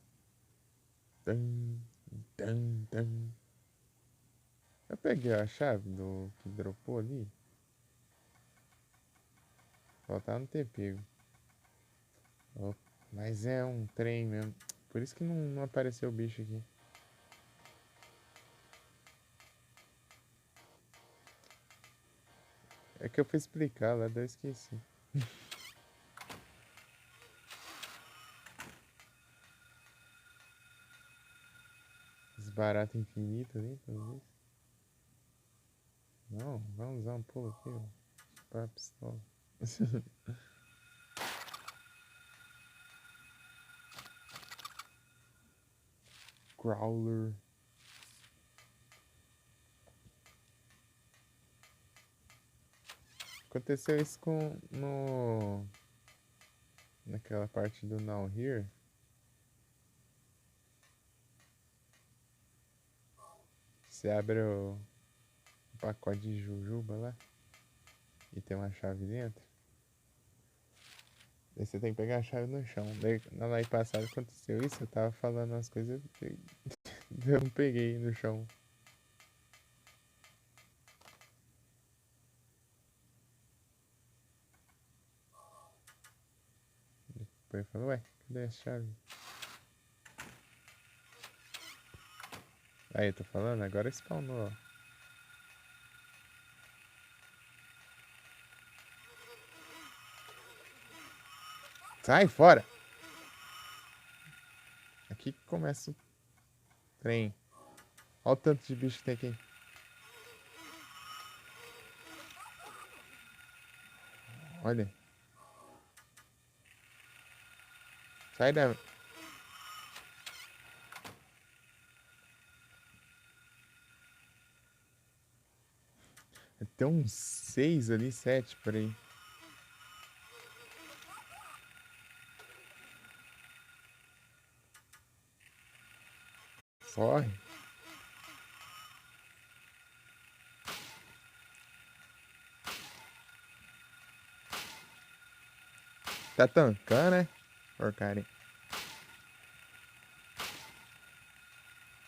S1: Tum, tum, tum. Eu peguei a chave do que dropou ali. Faltava não ter pego. Oh, mas é um trem mesmo. Por isso que não apareceu o bicho aqui. É que eu fui explicar lá, daí eu esqueci. Os baratos infinitos ali, pelo visto. Não, vamos usar um pulo aqui, ó. Para a pistola. Growler. Aconteceu isso com no naquela parte do Now Here. Você abre o pacote de jujuba lá e tem uma chave dentro. Daí você tem que pegar a chave no chão. Daí, na live passada aconteceu isso, eu tava falando umas coisas que eu não peguei no chão. Depois eu falei, ué, cadê a chave? Aí, eu tô falando, agora spawnou, ó. Sai fora! Aqui que começa o trem. Olha o tanto de bicho que tem aqui. Olha. Sai da... Tem uns 6 ali, 7 por aí. Corre. Tá tancando, né? Porcaria.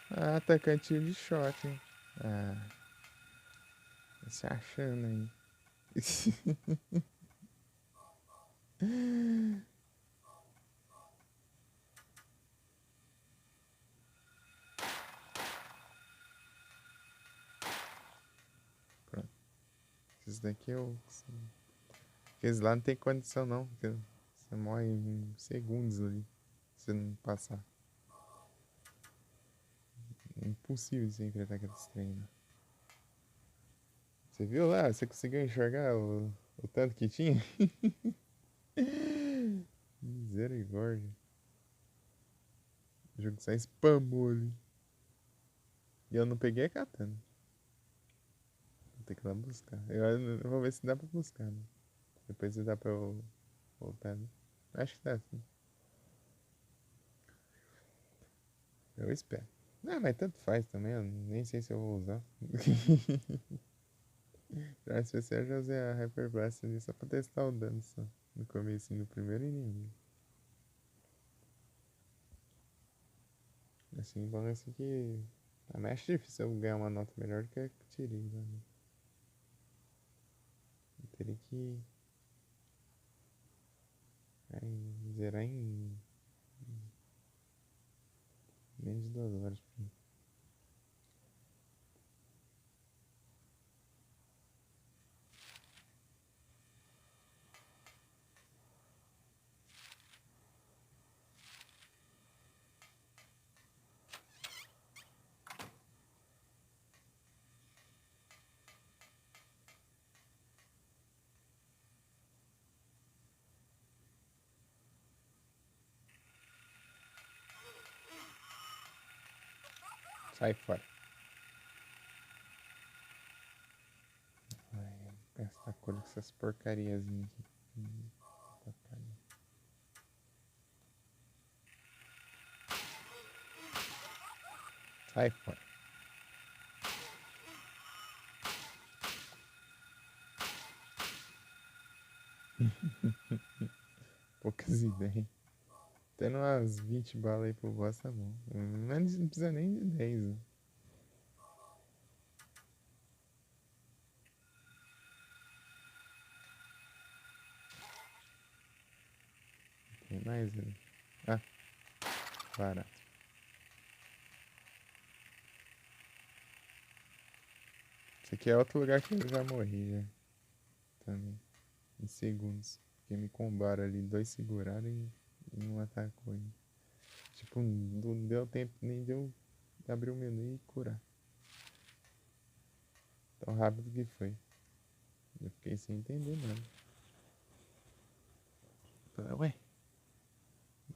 S1: Ah, atacantinho de shot, hein? Ah. Tá se achando aí. Pronto. Esses daqui eu... Aqueles lá não tem condição não. Você morre em segundos ali. Se você não passar. É impossível de você enfrentar aqueles trem, né? Você viu lá? Você conseguiu enxergar o tanto que tinha? Misericórdia. O jogo só spamou ali. E eu não peguei a katana. Vou ter que ir lá buscar. Eu vou ver se dá pra buscar, né? Depois se dá pra eu voltar, né? Acho que dá, sim. Eu espero. Não, mas tanto faz também. Eu nem sei se eu vou usar. Pra especial eu já usei a Hyper Blast ali só pra testar o dano só. No começo do primeiro inimigo. Assim, bom assim que... Tá mais difícil eu ganhar uma nota melhor do que a que eu tirei, né? Eu teria que... zerar em menos de 2 horas. Sai fora. Ai, gastar cor com essas porcariazinhas aqui. Porcaria. Sai fora. Poucas ideias. Tendo umas 20 balas aí pro boss, tá bom. Mas não precisa nem de 10, né? Tem mais ali. Ah, barato. Esse aqui é outro lugar que eu já morri, já. Também. Em segundos. Porque me combaram ali, 2 seguraram e um atacou ainda. Tipo, não deu tempo, nem deu abrir o menu e curar. Tão rápido que foi. Eu fiquei sem entender nada. Falei, ué,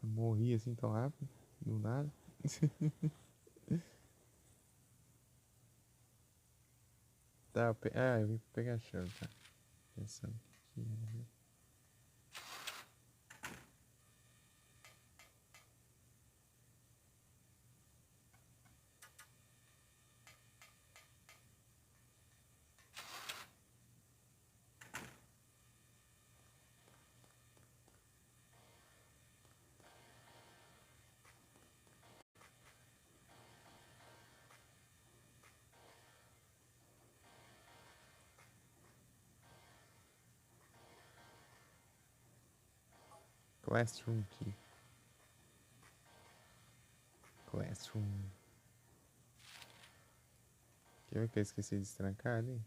S1: eu morri assim tão rápido, do nada. Tá, eu vim pegar a chave, tá? Pensando que era. Classroom key. Classroom. Quer ver que eu esqueci de destrancar ali?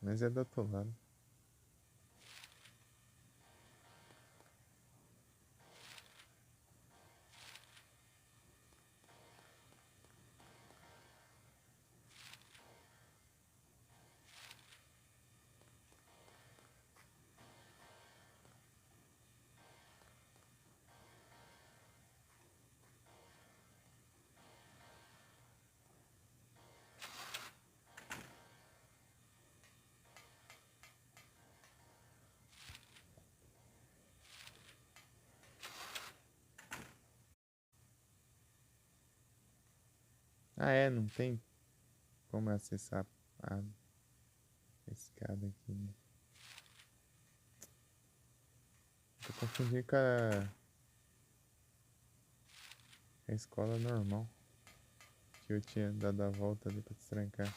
S1: Mas é do outro lado. Ah, é, não tem como acessar a escada aqui, né? Tô confundindo com a escola normal. Que eu tinha dado a volta ali pra destrancar.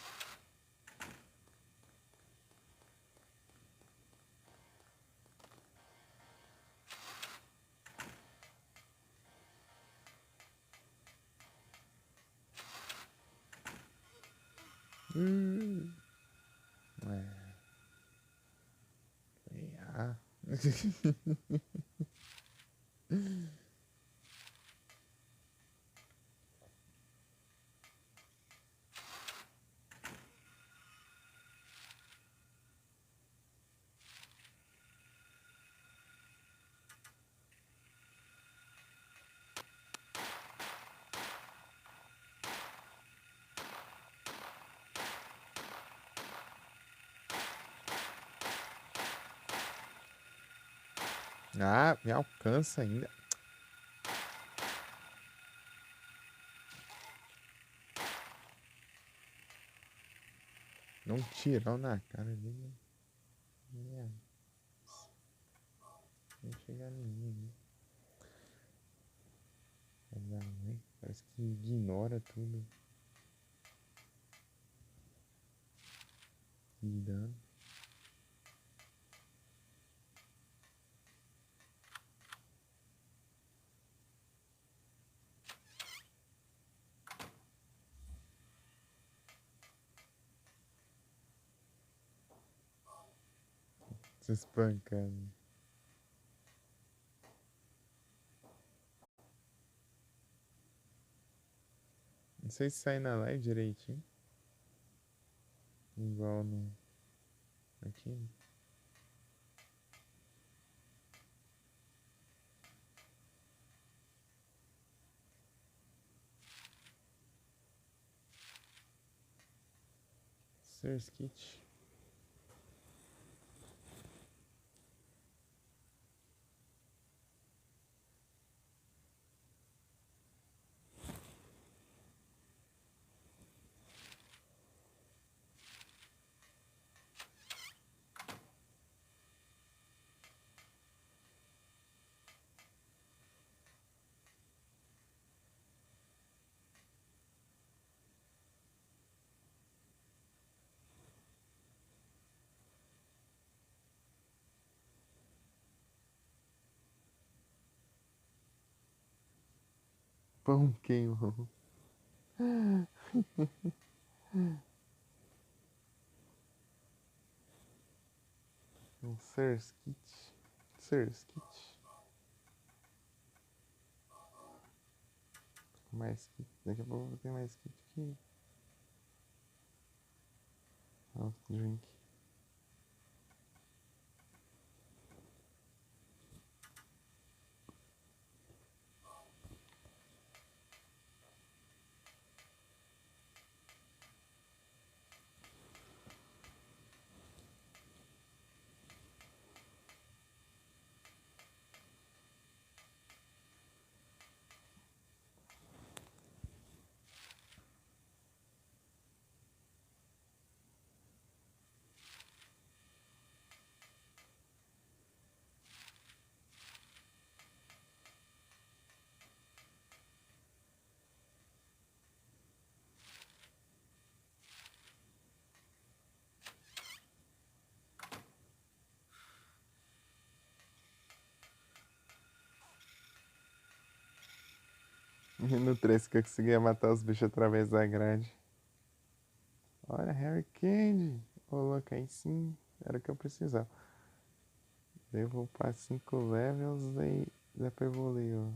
S1: É. Ah. Ah, me alcança ainda. Não tirou na cara dele. Não chegar em mim, né? Parece que ignora tudo. Que dano. Se espancando. Não sei se sai na live direitinho. Igual no. Aqui, né? Search Kit. Pão queimou. Um Search Kit. Search Kit. Mais kit. Daqui a pouco vou ter mais kit aqui. Off drink. E no 3 que eu conseguia matar os bichos através da grade. Olha, Harry Candy. Ô, louco, aí sim. Era o que eu precisava. Daí eu vou para 5 levels, daí dá pra evoluir, ó.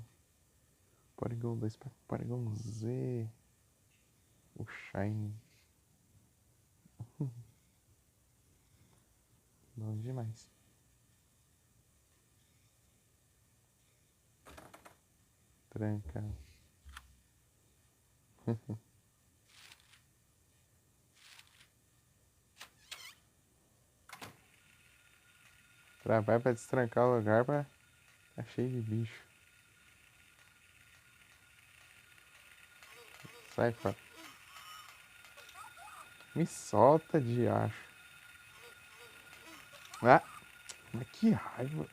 S1: Porygon 2 para Porygon Z. O Shine. Bom demais. Tranca. Vai pra destrancar o lugar pra tá cheio de bicho. Sai fora. Me solta de acho. Ah, mas que raiva.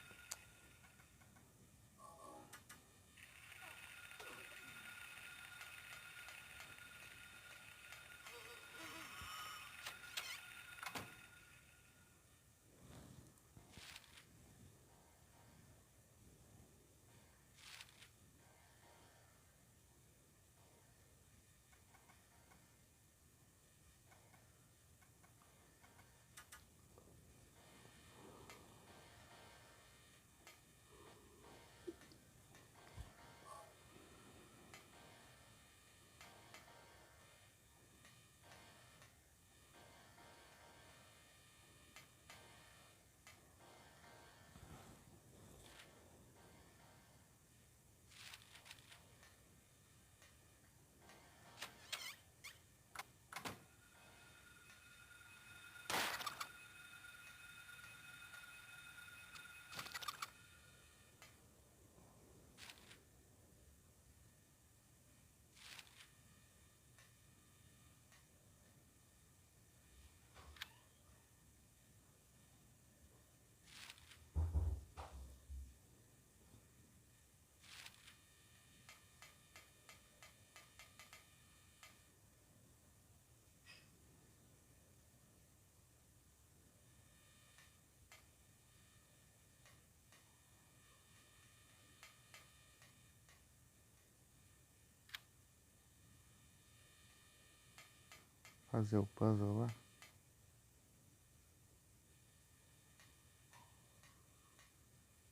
S1: Fazer o puzzle lá.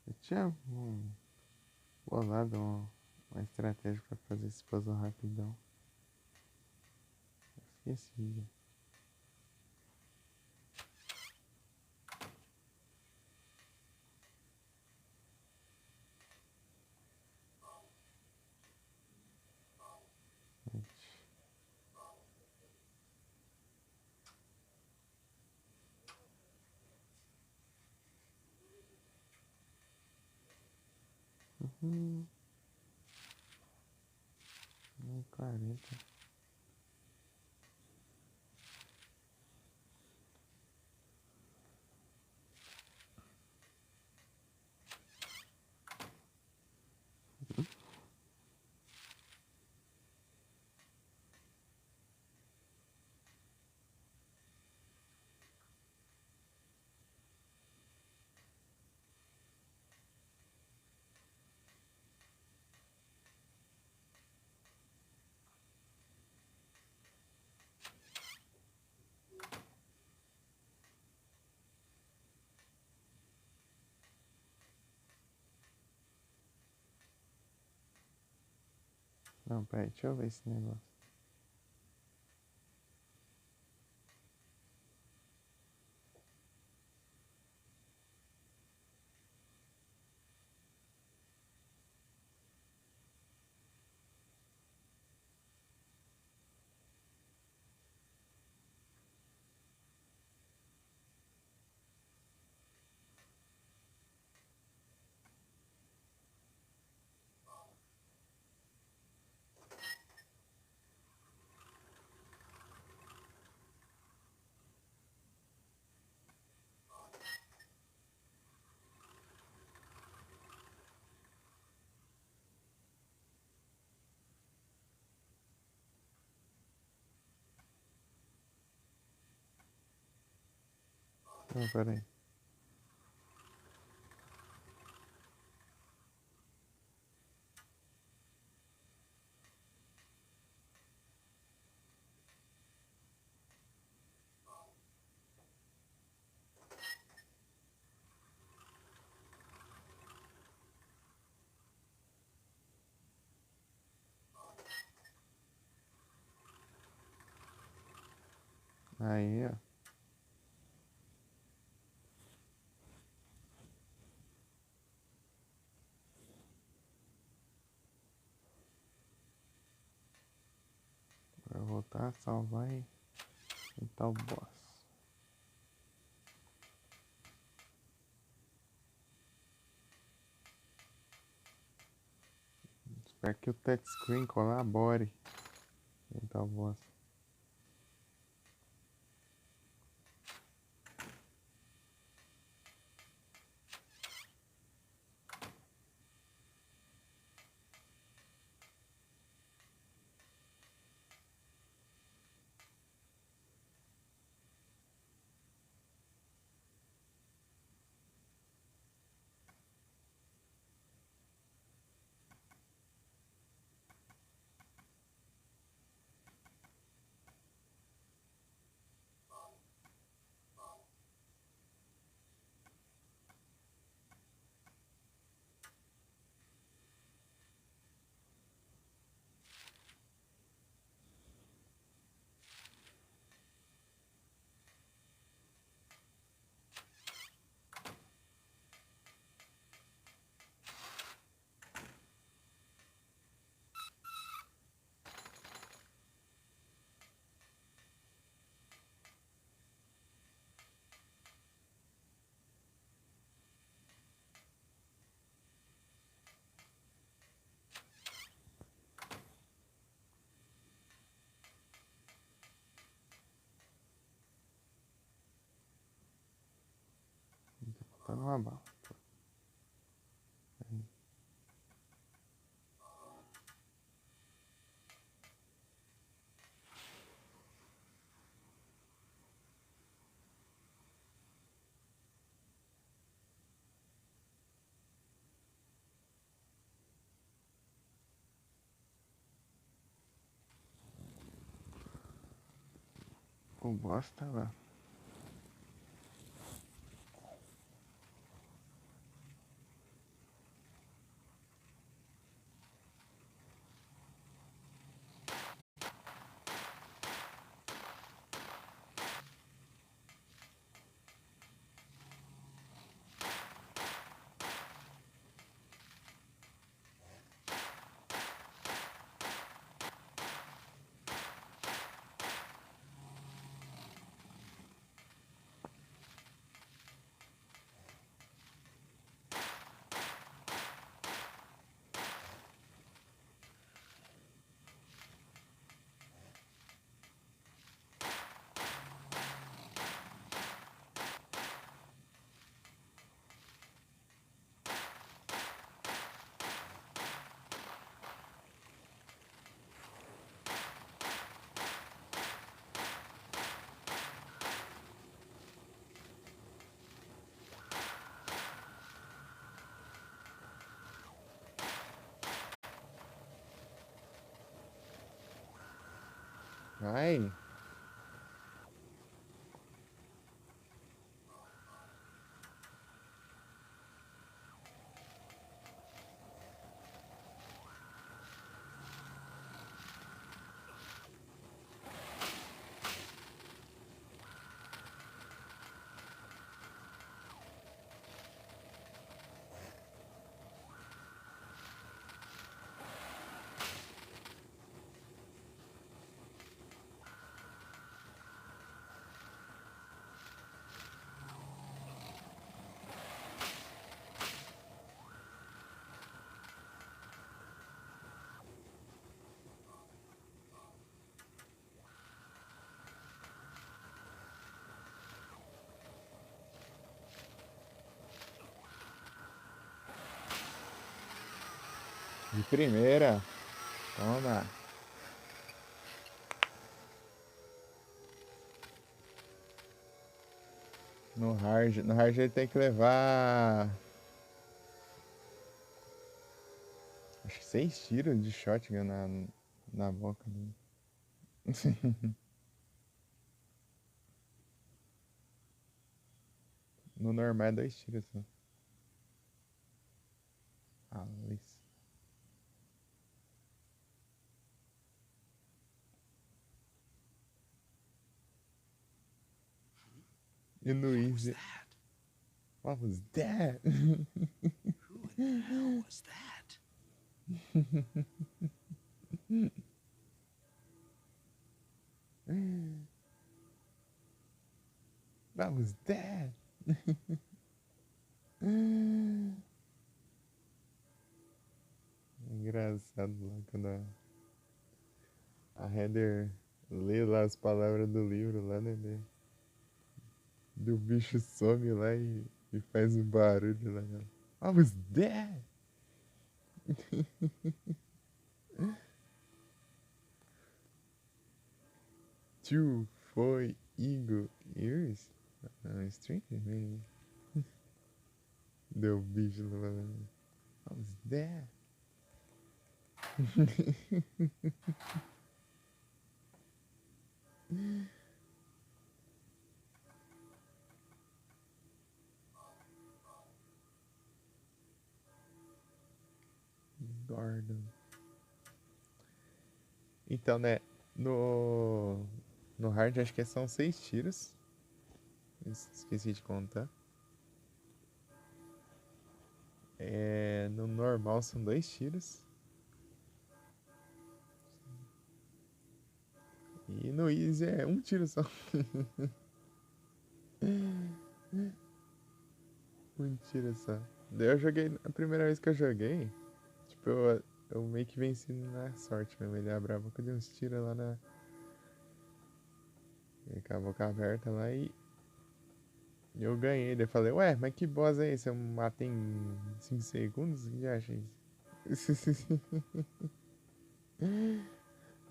S1: Eu tinha bolado uma estratégia pra fazer esse puzzle rapidão. Esqueci. Uhum. 40. Não, peraí, deixa eu ver esse negócio. Não, peraí. Aí, ó. Vai voltar, salvar e tentar o boss. Espero que o touchscreen colabore. Tentar o boss. Tá numa bala. O boss tá lá. Vai. De primeira. Toma. No hard ele tem que levar. Acho que 6 tiros de shotgun na boca dele. No normal é 2 tiros só. Alice. And
S2: What was
S1: Louise,
S2: that?
S1: what was that?
S2: Who in the hell was that?
S1: What was that? Engraçado lá quando a Heather lê lá as palavras do livro lá, né? Do bicho some lá e faz um barulho lá. What was that? Two, four, eagle ears? Strange, maybe. Deu bicho lá. What was that? Gordon. Então, né? No, no hard acho que são 6 tiros. Esqueci de contar. No normal são 2 tiros. E no easy é um tiro só. Um tiro só. Daí eu joguei. A primeira vez que eu joguei, tipo, eu meio que venci na sorte mesmo. Ele abriu a boca de uns tiros lá na. Com a boca aberta lá e eu ganhei. Daí eu falei, ué, mas que boss é esse? Eu matei em 5 segundos? O que já achei isso?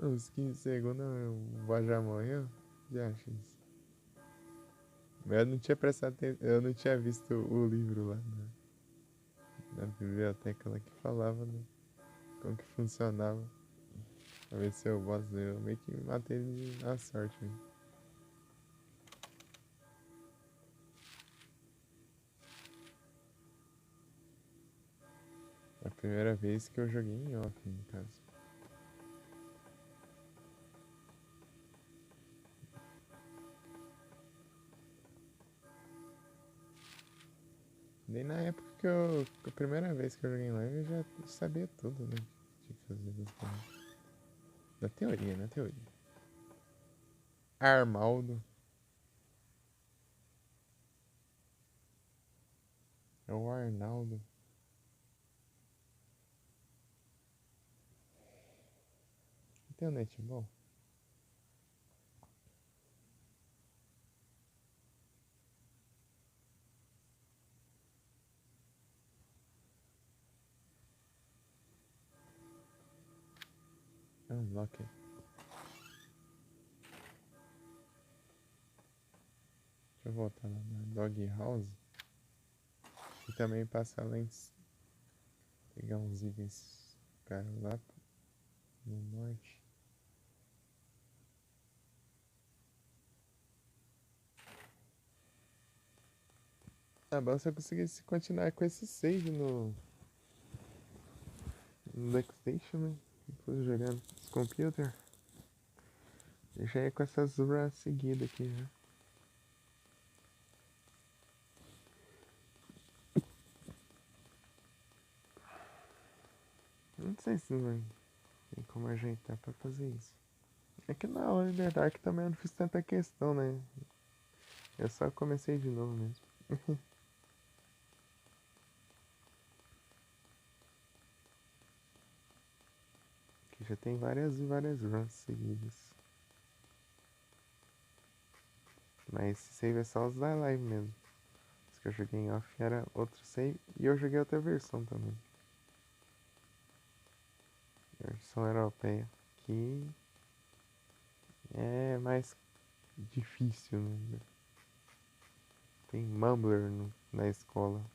S1: Uns 15 segundos o boss já morreu? Já achei isso. Mas eu não tinha prestado atenção, eu não tinha visto o livro lá na biblioteca lá que falava, né, como que funcionava. Pra ver se eu boss. Eu meio que matei ele na sorte mesmo. A primeira vez que eu joguei em off, no caso. Nem na época a primeira vez que eu joguei em live, eu já sabia tudo, né? Tinha que fazer das coisas. Na teoria, na teoria. Armaldo. É o Arnaldo. Tem um net bom? Unlock. Deixa eu voltar lá na Dog House. E também passar lá em. Pegar uns itens caros lá no norte. Tá bom se eu conseguisse continuar com esse save no Backstation, né? Depois jogando nos computer. Deixa aí com essas runs seguidas aqui já. Não sei se não tem como ajeitar pra fazer isso. É que na hora de Dark também eu não fiz tanta questão, né? Eu só comecei de novo mesmo. Que já tem várias e várias runs seguidas. Mas esse save é só os da live mesmo. Os que eu joguei em off era outro save. E eu joguei outra versão também. Versão europeia. Que é mais difícil, né? Tem Mumbler na escola.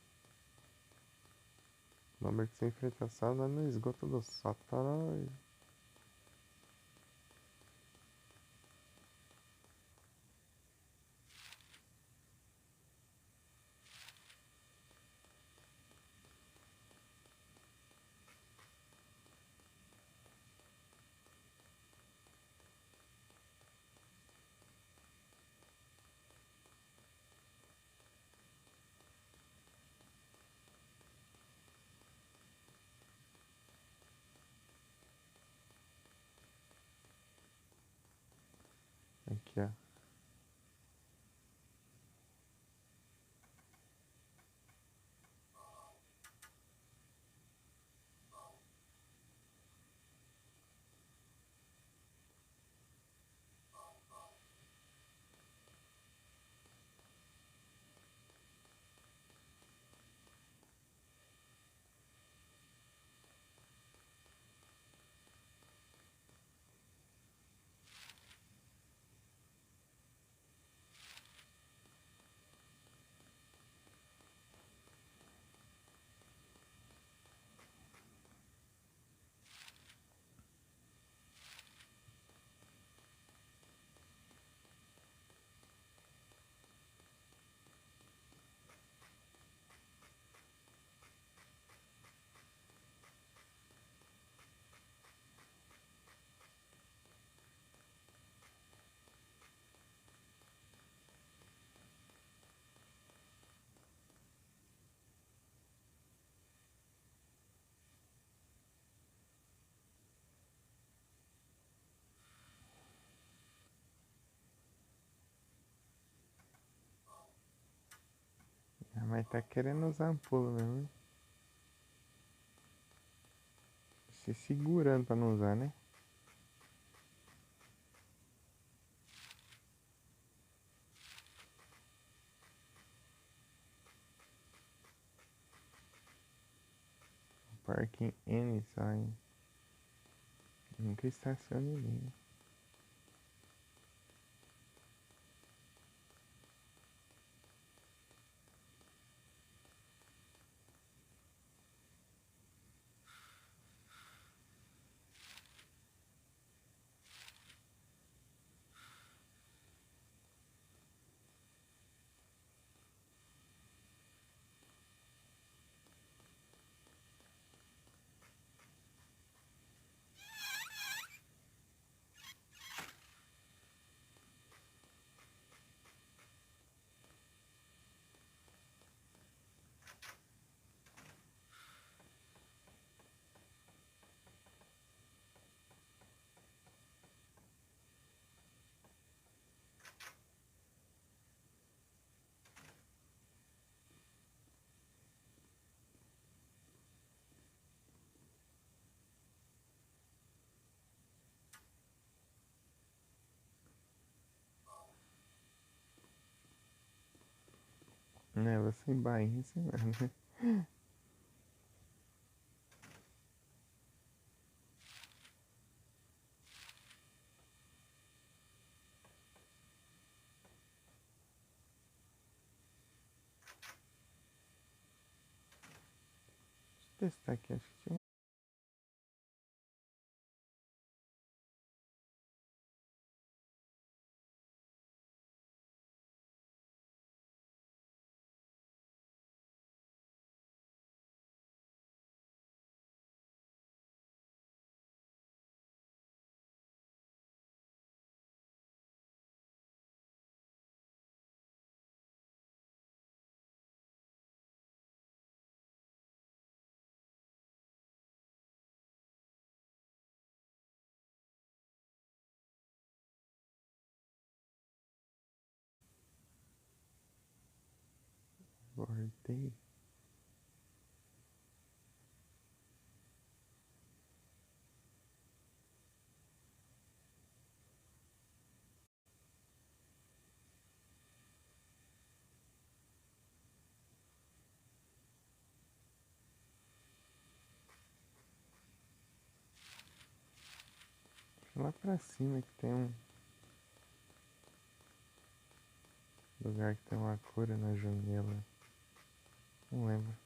S1: Mumbler que você enfrenta só lá no esgoto do Satanás. Aqui, ó. Ah, mas tá querendo usar ampula mesmo, né? Se segurando pra não usar, né? Parking anytime. Nunca estacione ali. Né, você em Bahia, sei lá, né? Deixa eu testar aqui, acho que tinha voltei. Lá pra cima que tem um lugar que tem uma cura na janela. Não lembro.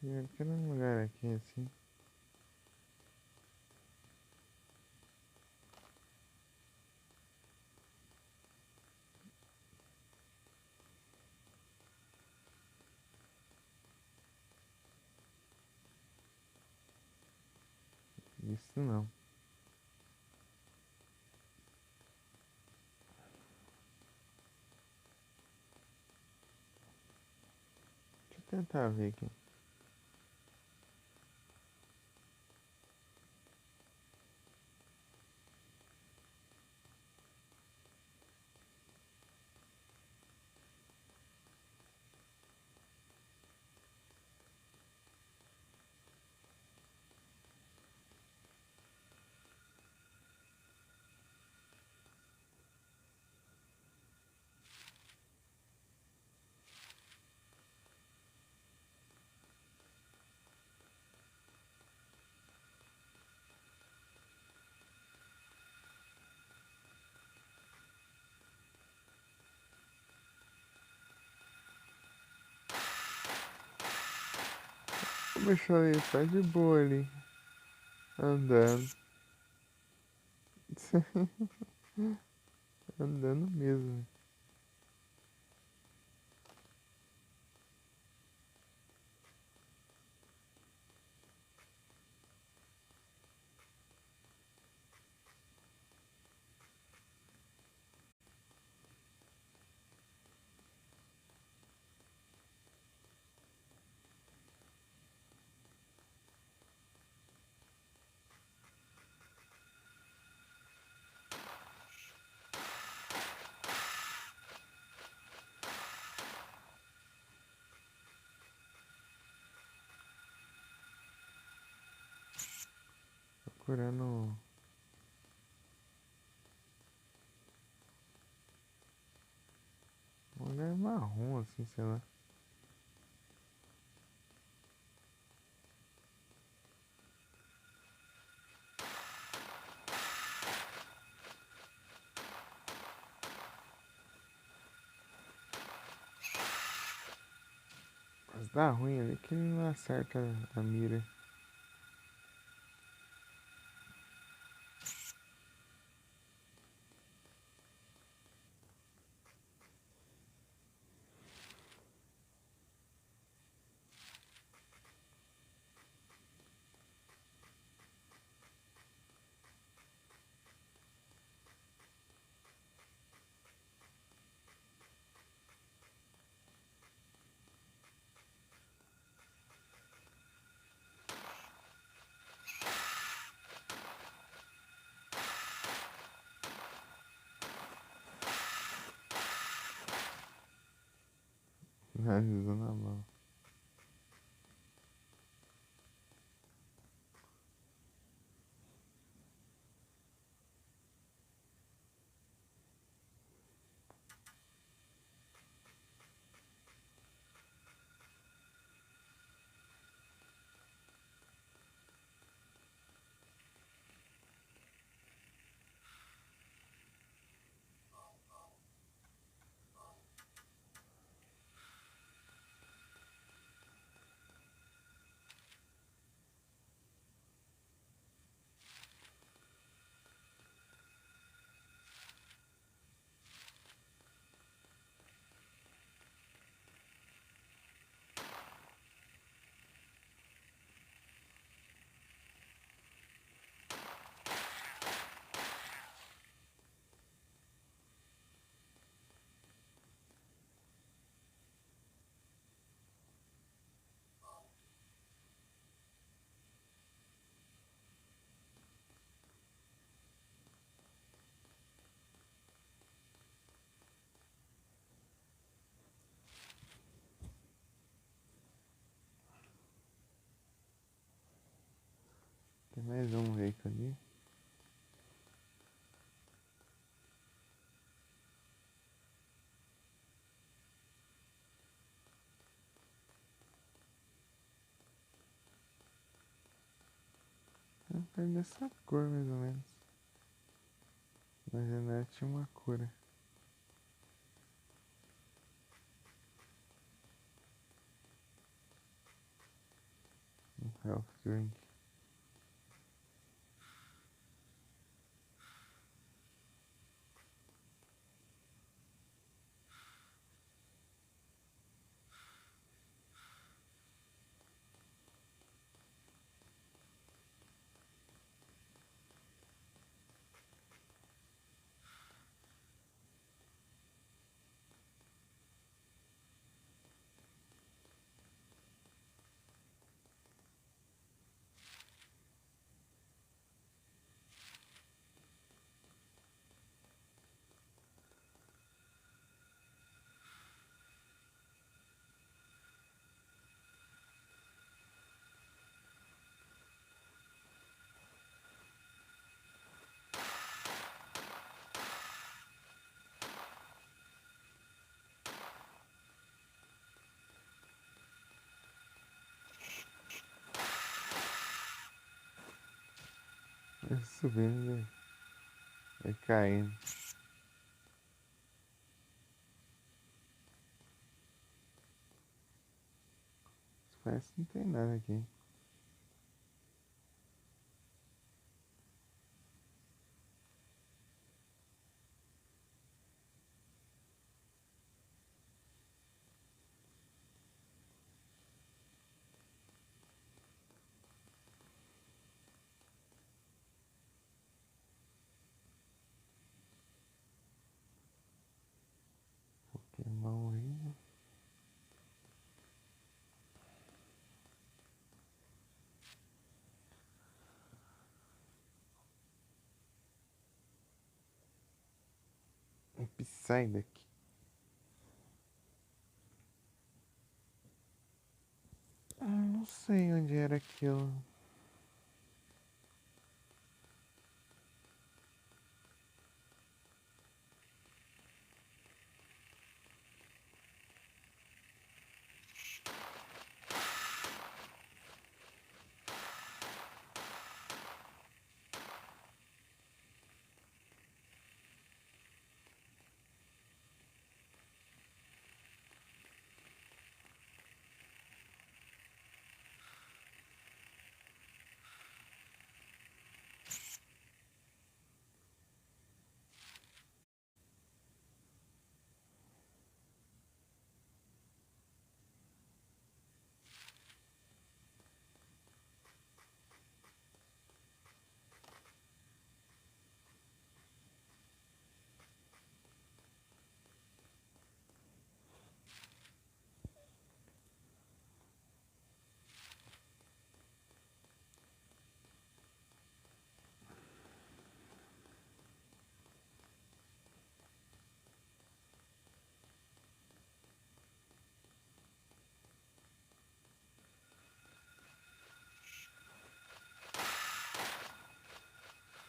S1: Eu quero um lugar aqui assim. Isso não. Deixa eu tentar ver aqui. O bicho ali tá de boa ali. Andando. Andando mesmo. Procurando um lugar marrom assim, sei lá. Mas dá ruim ali que ele não acerta a mira. Finalizou na mão. Tem mais um veículo ali. É dessa cor mais ou menos. Mas ainda tinha uma cor. Health drink. Vai subindo, né? Vai caindo. Parece que não tem nada aqui. Pokémon aí. Psyduck. Não sei onde era aquilo.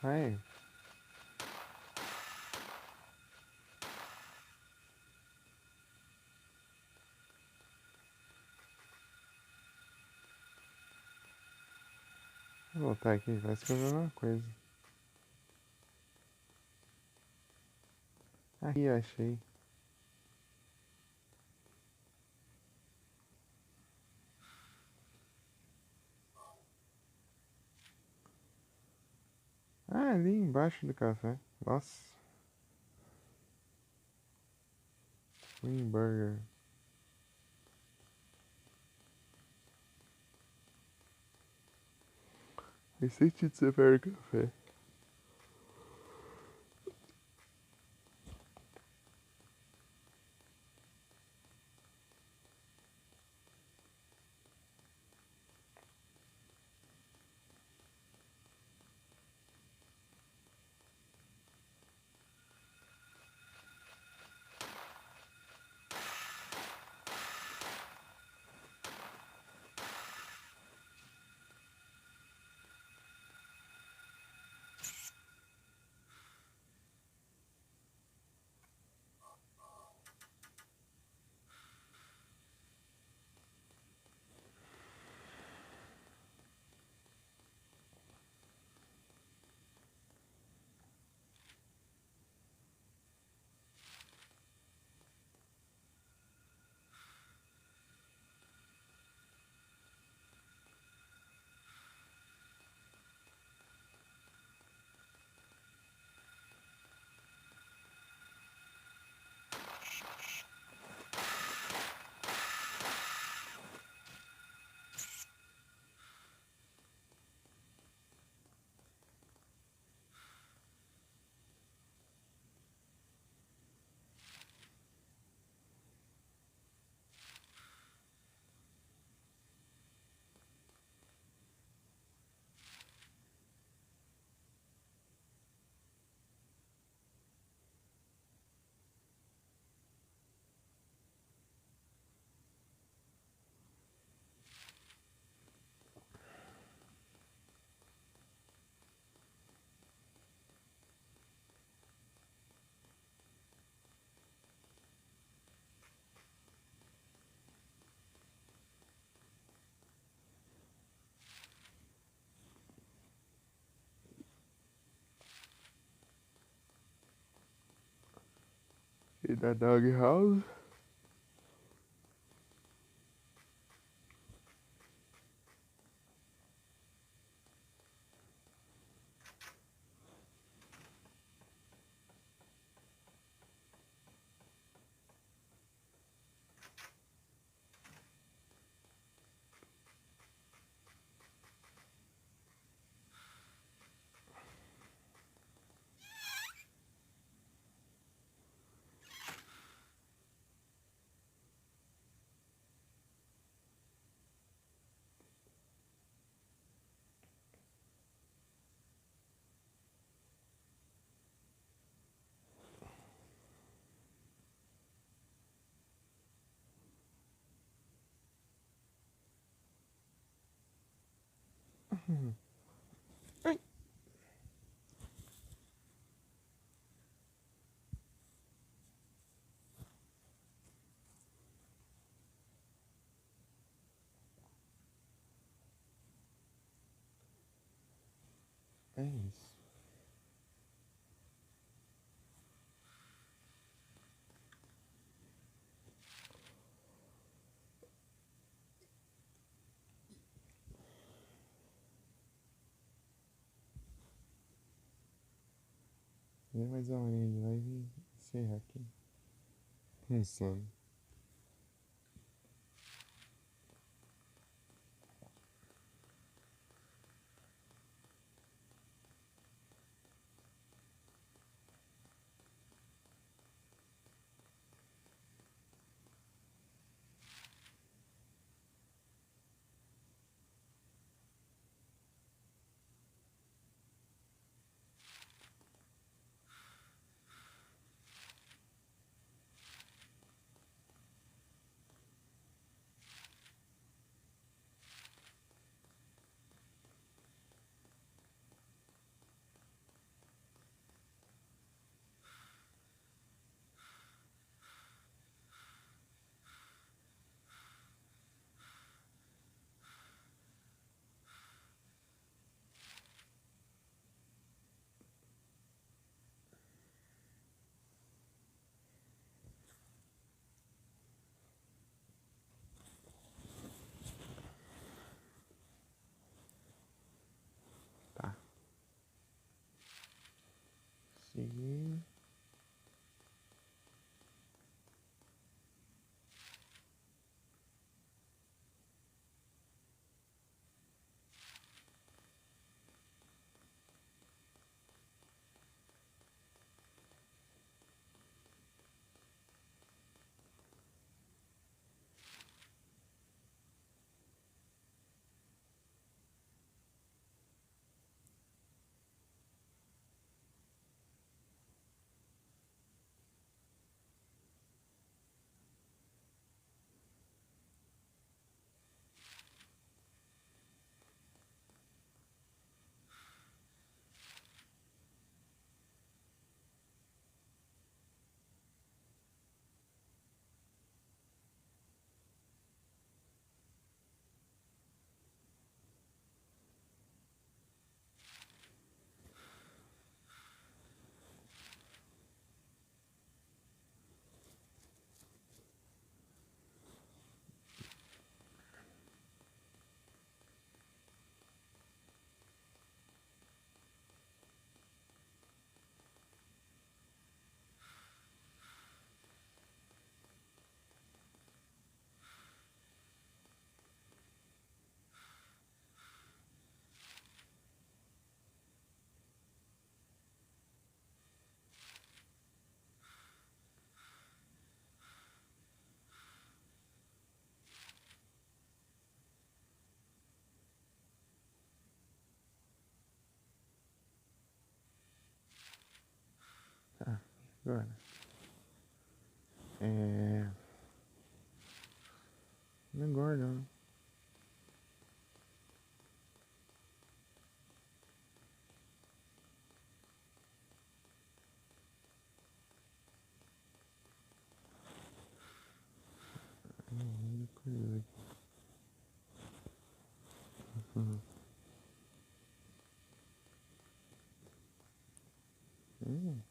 S1: Vai. Vou voltar aqui, vai escrever alguma coisa. Aqui, achei. Ah, ali embaixo do café. Nossa. Wingburger. Faz sentido você pegar café. E da Dog House. Ai. É isso. E mais uma horinha de live e encerrar aqui. Um sono. Tá. Seguir. Tá. Agora. Não engorda, não. Coisa aqui. Hum.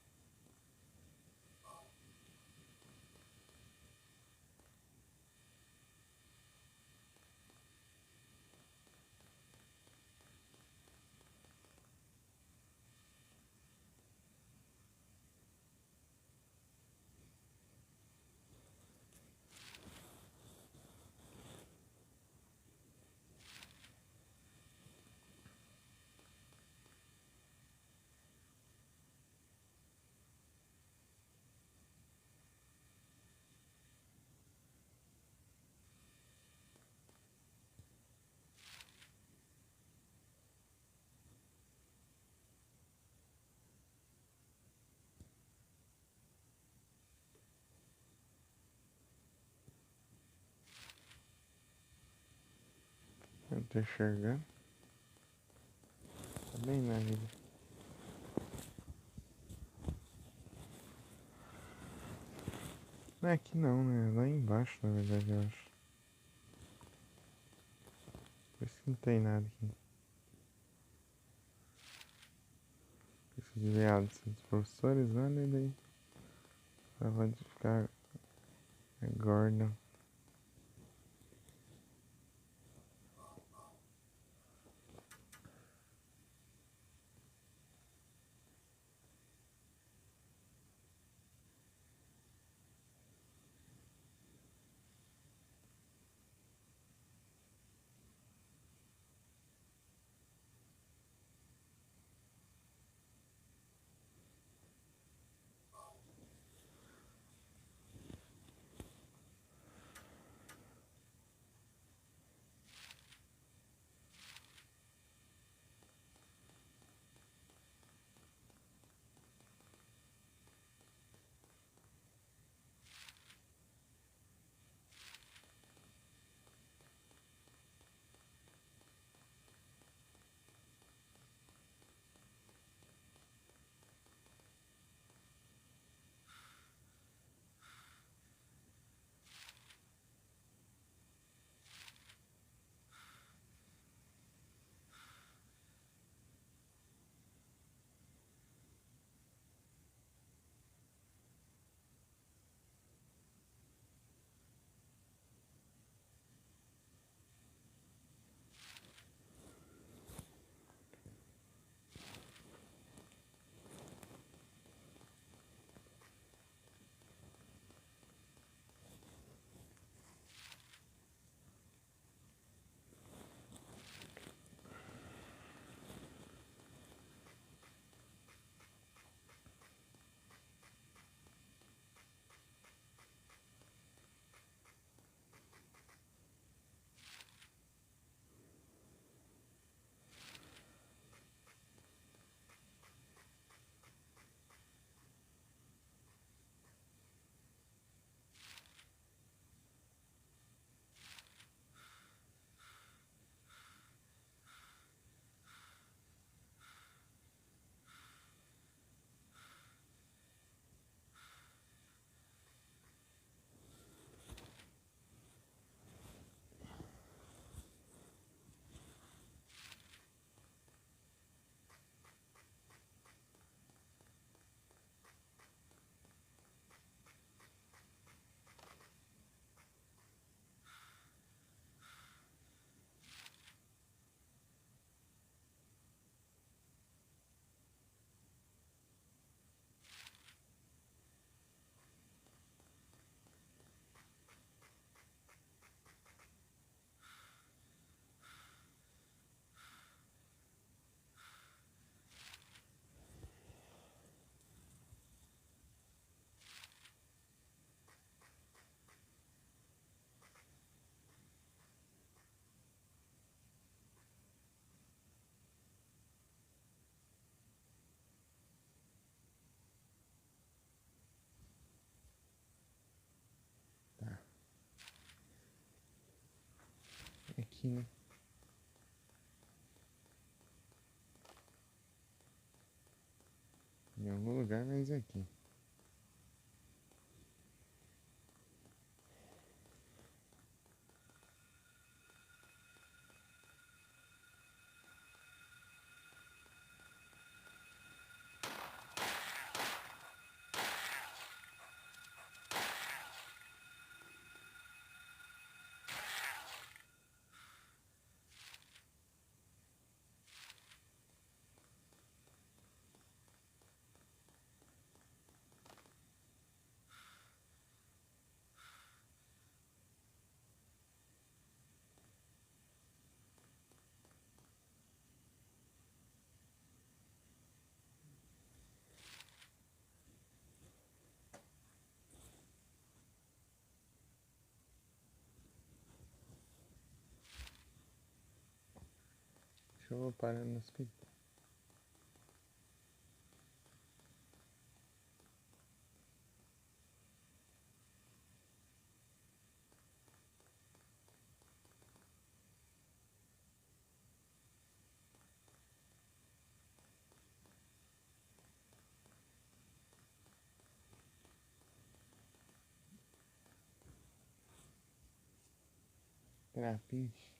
S1: Tô enxergando. Tá bem na ilha. Não é aqui não, né? Lá embaixo, na verdade, eu acho. Por isso que não tem nada aqui. Esses viados, os professores, olha daí. Tava de ficar gordo. Aqui, né? Em algum lugar, mas aqui. Deixa eu parar no hospital. Trapiche.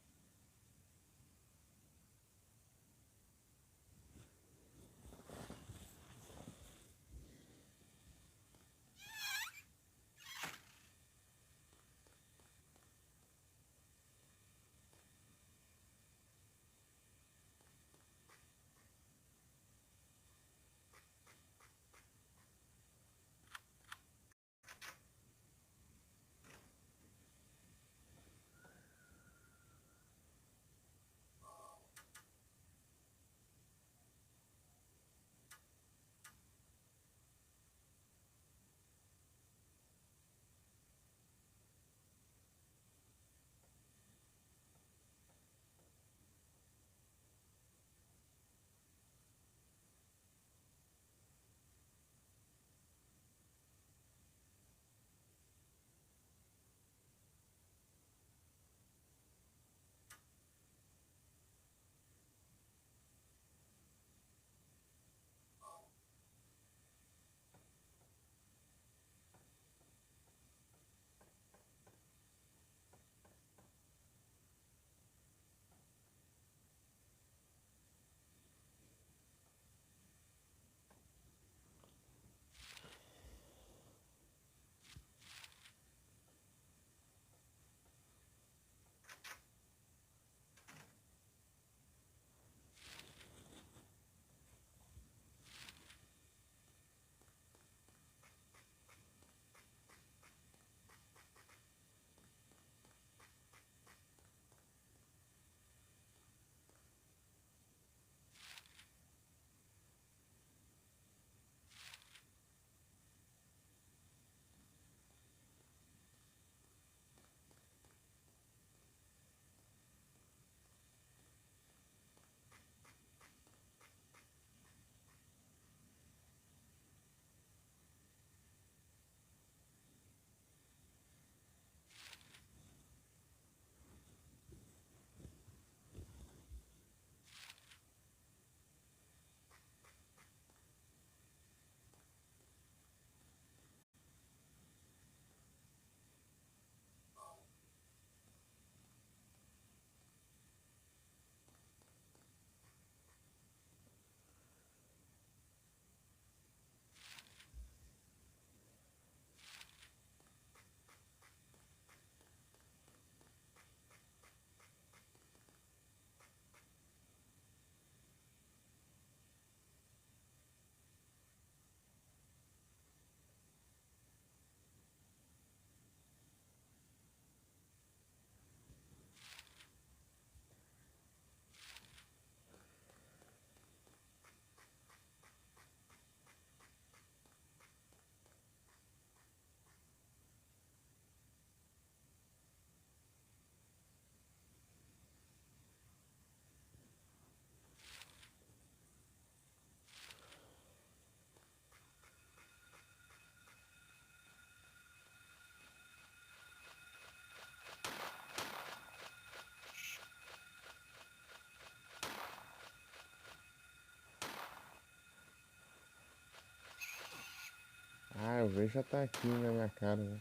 S1: Ah, eu vejo já tá aqui na minha cara, né?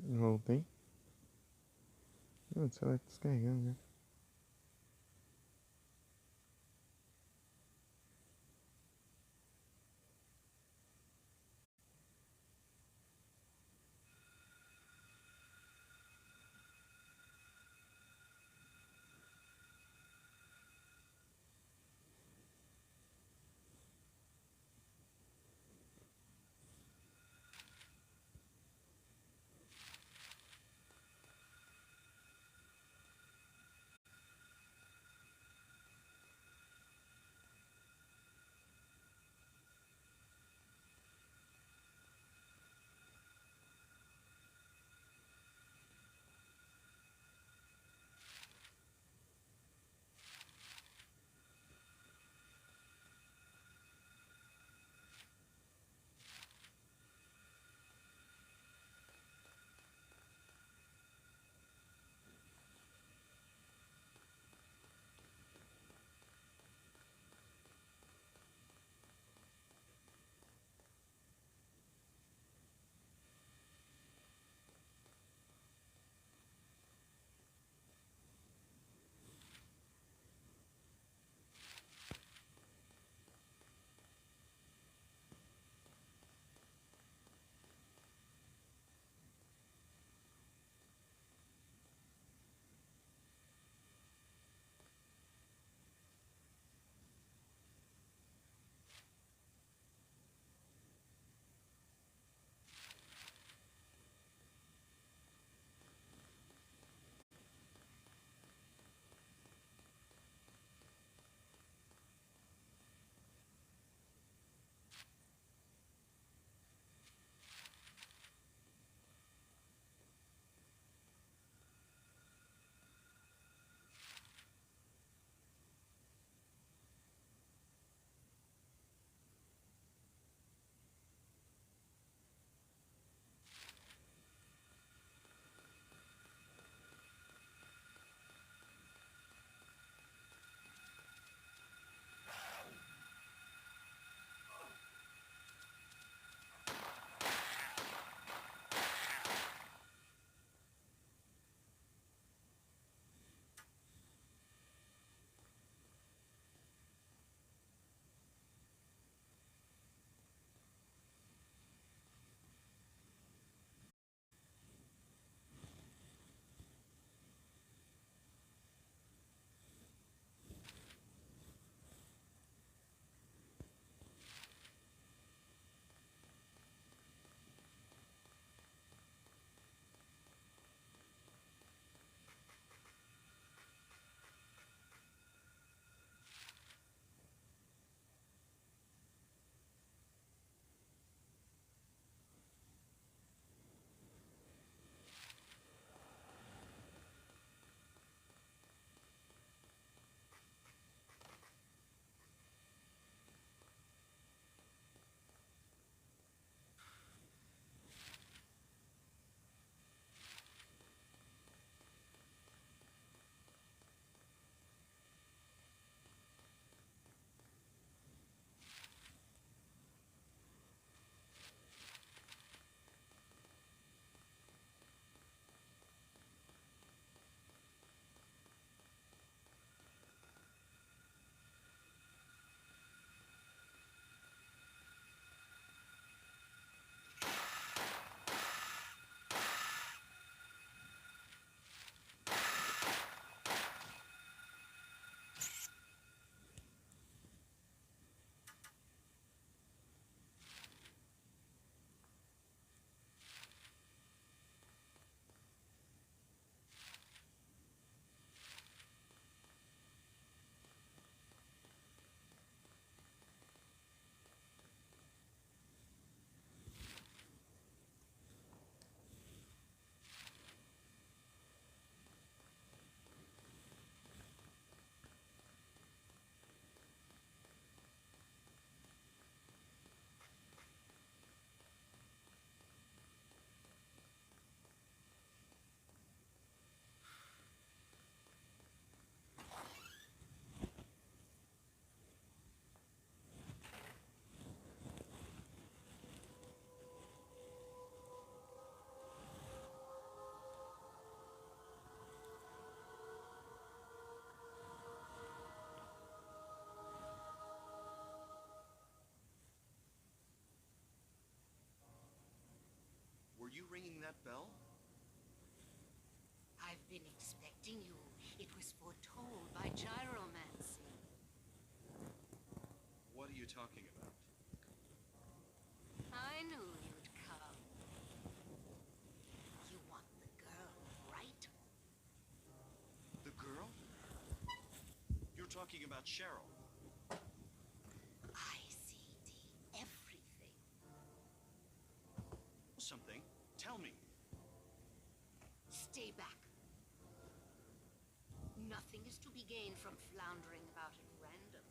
S1: Voltei. O celular tá descarregando, né?
S2: you ringing that bell?
S3: I've been expecting you. It was foretold by gyromancy.
S2: What are you talking about?
S3: I knew you'd come. You want the girl, right?
S2: The girl? You're talking about Cheryl.
S3: I see everything.
S2: Something. Tell me.
S3: Stay back. Nothing is to be gained from floundering about at random.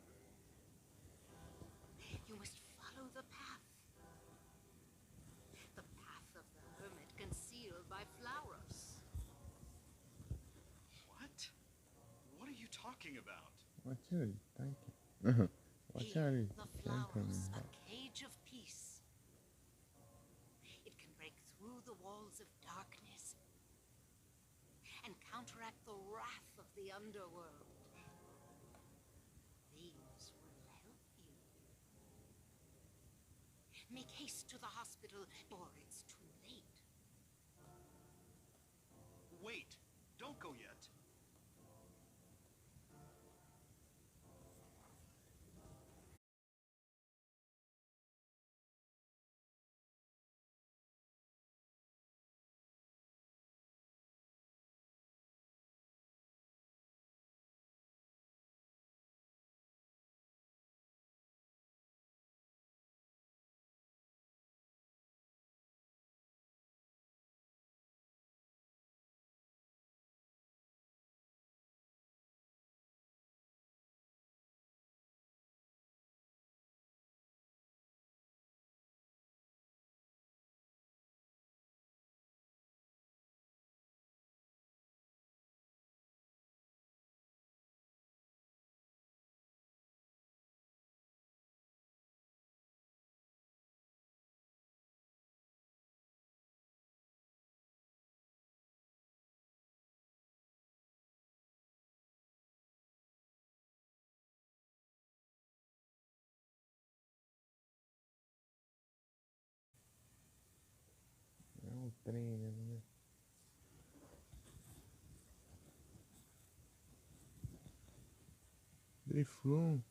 S3: You must follow the path. The path of the hermit concealed by flowers.
S2: What? What are you talking about?
S1: What you thinking? What
S3: Here,
S1: you
S3: the
S1: thinking
S3: flowers, a
S1: about?
S3: cage of peace. It can break through the walls of darkness and counteract the wrath of the underworld. These will help you. Make haste to the hospital, or it's too late.
S2: Wait! Don't go yet.
S1: É um treino, né? Driflum.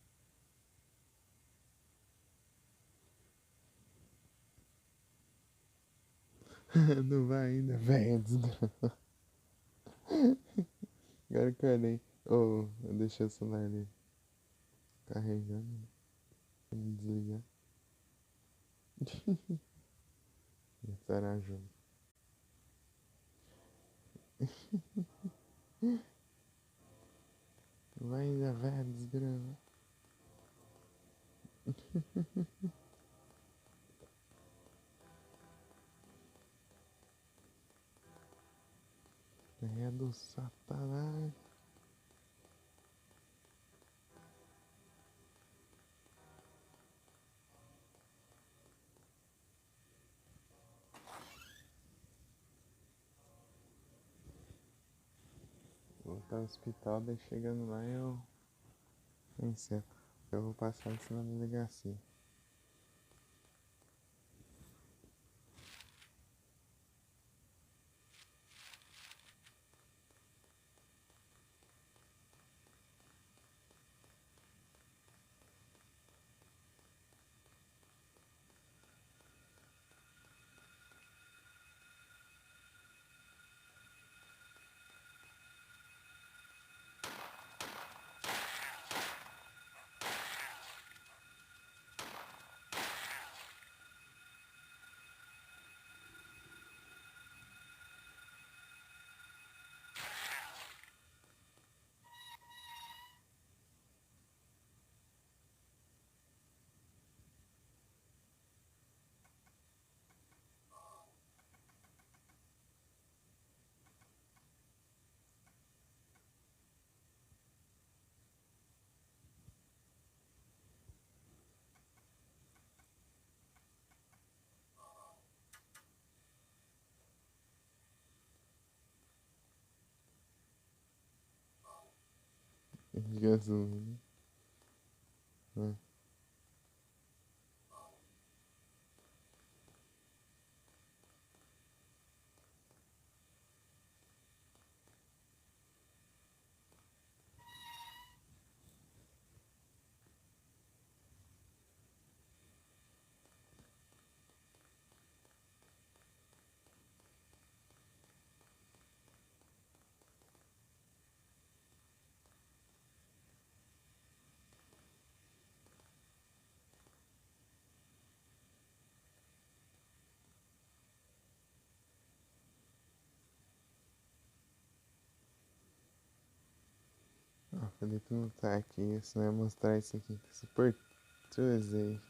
S1: Não vai ainda, velho. Agora que eu olhei. Oh, eu deixei o celular ali carregando. Pra me desligar. E a Sarah junto. Vai ainda, velho, desgrama. É do satanás. Vou voltar ao hospital, daí chegando lá eu encerro. Eu vou passar isso na delegacia. Gasolina. Cadê tu não tá aqui? Isso não é mostrar isso aqui. Super Tuesday.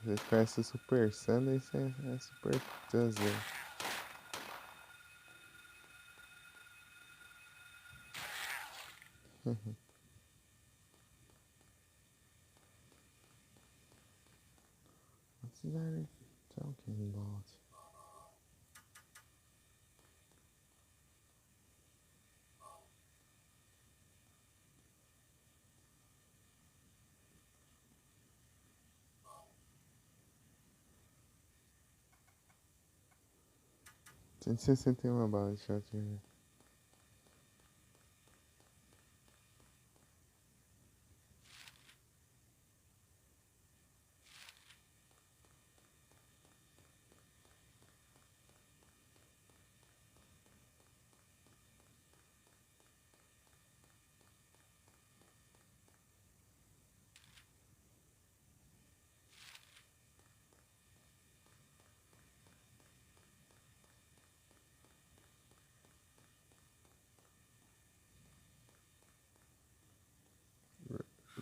S1: Vocês conhecem o Super Sunday, isso é Super Tuesday. What's that talking about? Cento e sessenta e uma balas de shot.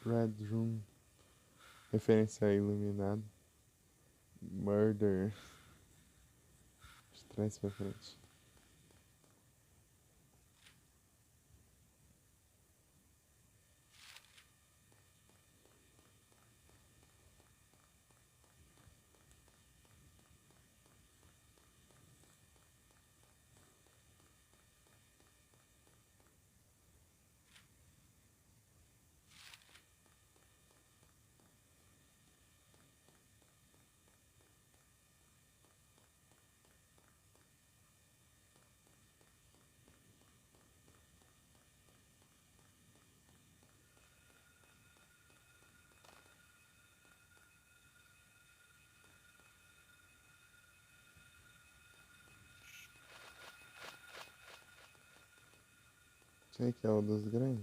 S1: Red Room. Referência a Iluminado. Murder. De trás pra frente. Sei que é o dos grandes.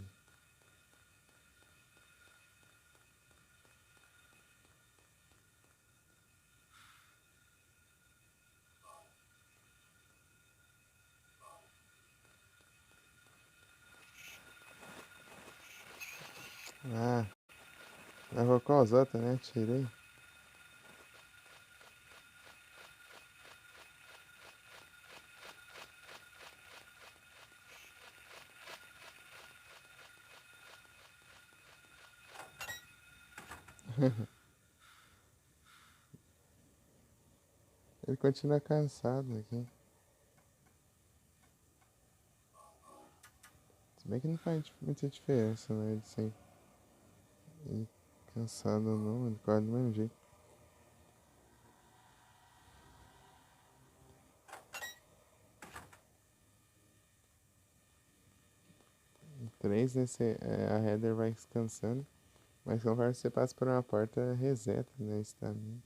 S1: Ah, levou com as outras, né? Tirei. Ele continua cansado aqui. Se bem que não faz muita diferença, né? Ele cansado ou não, ele corre do mesmo jeito. Em 3, né, a header vai descansando. Mas conforme você passa por uma porta, reseta, né? Estamina.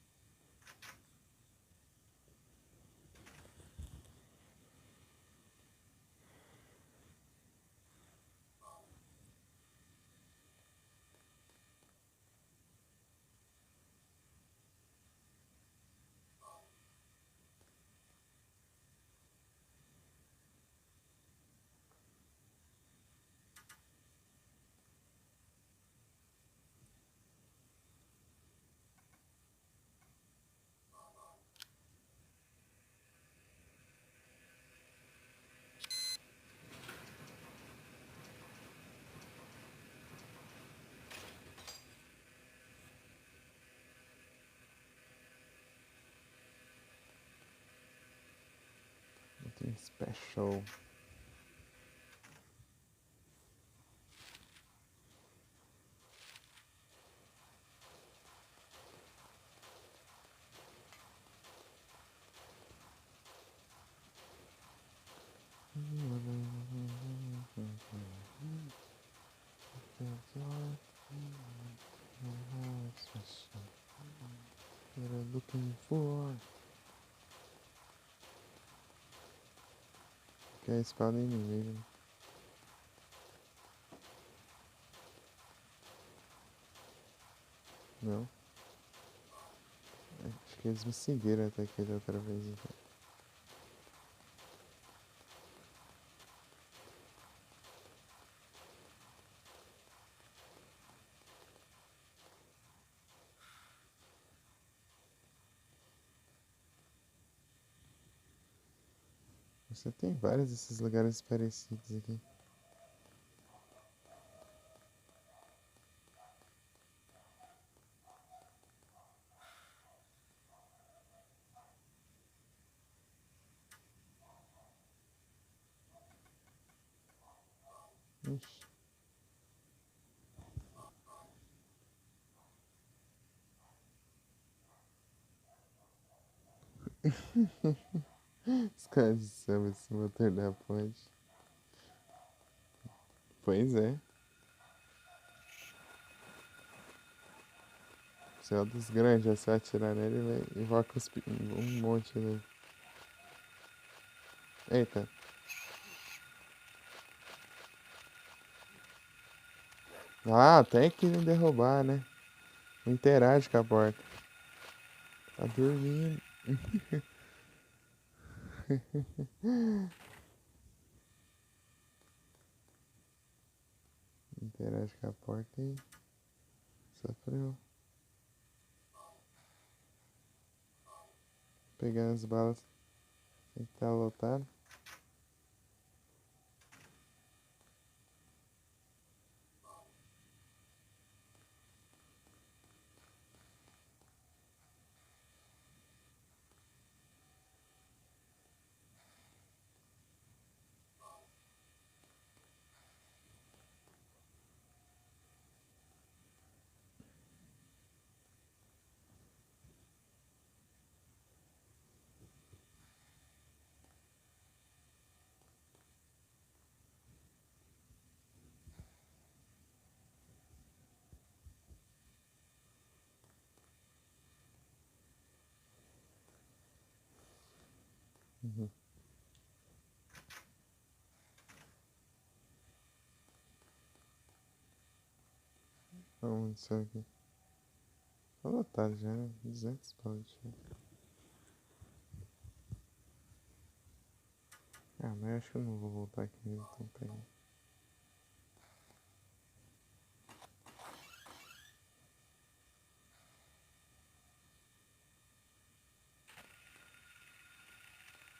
S1: Nothing special. What I'm looking for. Que é a espada inimiga. Não. Acho que eles me seguiram até aqui da outra vez. Então. Você tem vários desses lugares parecidos aqui. Ixi. Os caras de samba esse motor da ponte. Pois é. Se é um dos grandes, é só atirar nele e vai cuspir um monte nele. Eita. Ah, tem que derrubar, né? Não interage com a porta. Tá dormindo. Interage com a porta e sofreu. Pegando as balas. Tem que estar lotado. Uhum. Vamos só aqui. Tá lotado já, né? 200 balas. Ah, mas eu acho que eu não vou voltar aqui mesmo, então pega.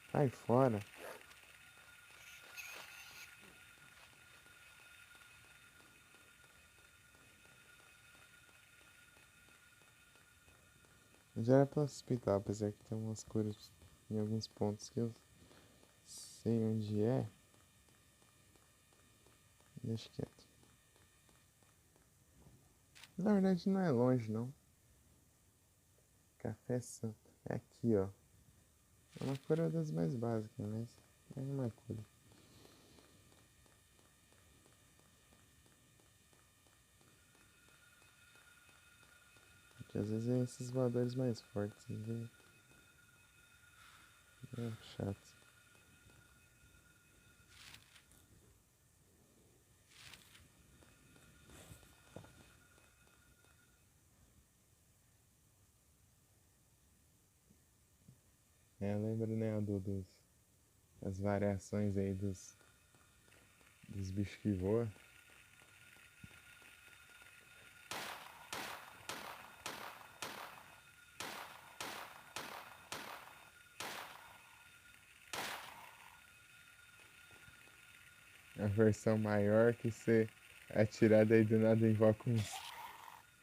S1: Sai fora. Já era pra suspeitar, apesar que tem umas cores em alguns pontos que eu sei onde é. Deixa quieto. Na verdade não é longe não. Café Santo. É aqui, ó. É uma cor das mais básicas, mas é uma cor. Porque às vezes é esses voadores mais fortes, né? É chato. É, lembra, né, das variações aí dos bichos que voam. A versão maior que você atirar daí do nada invoca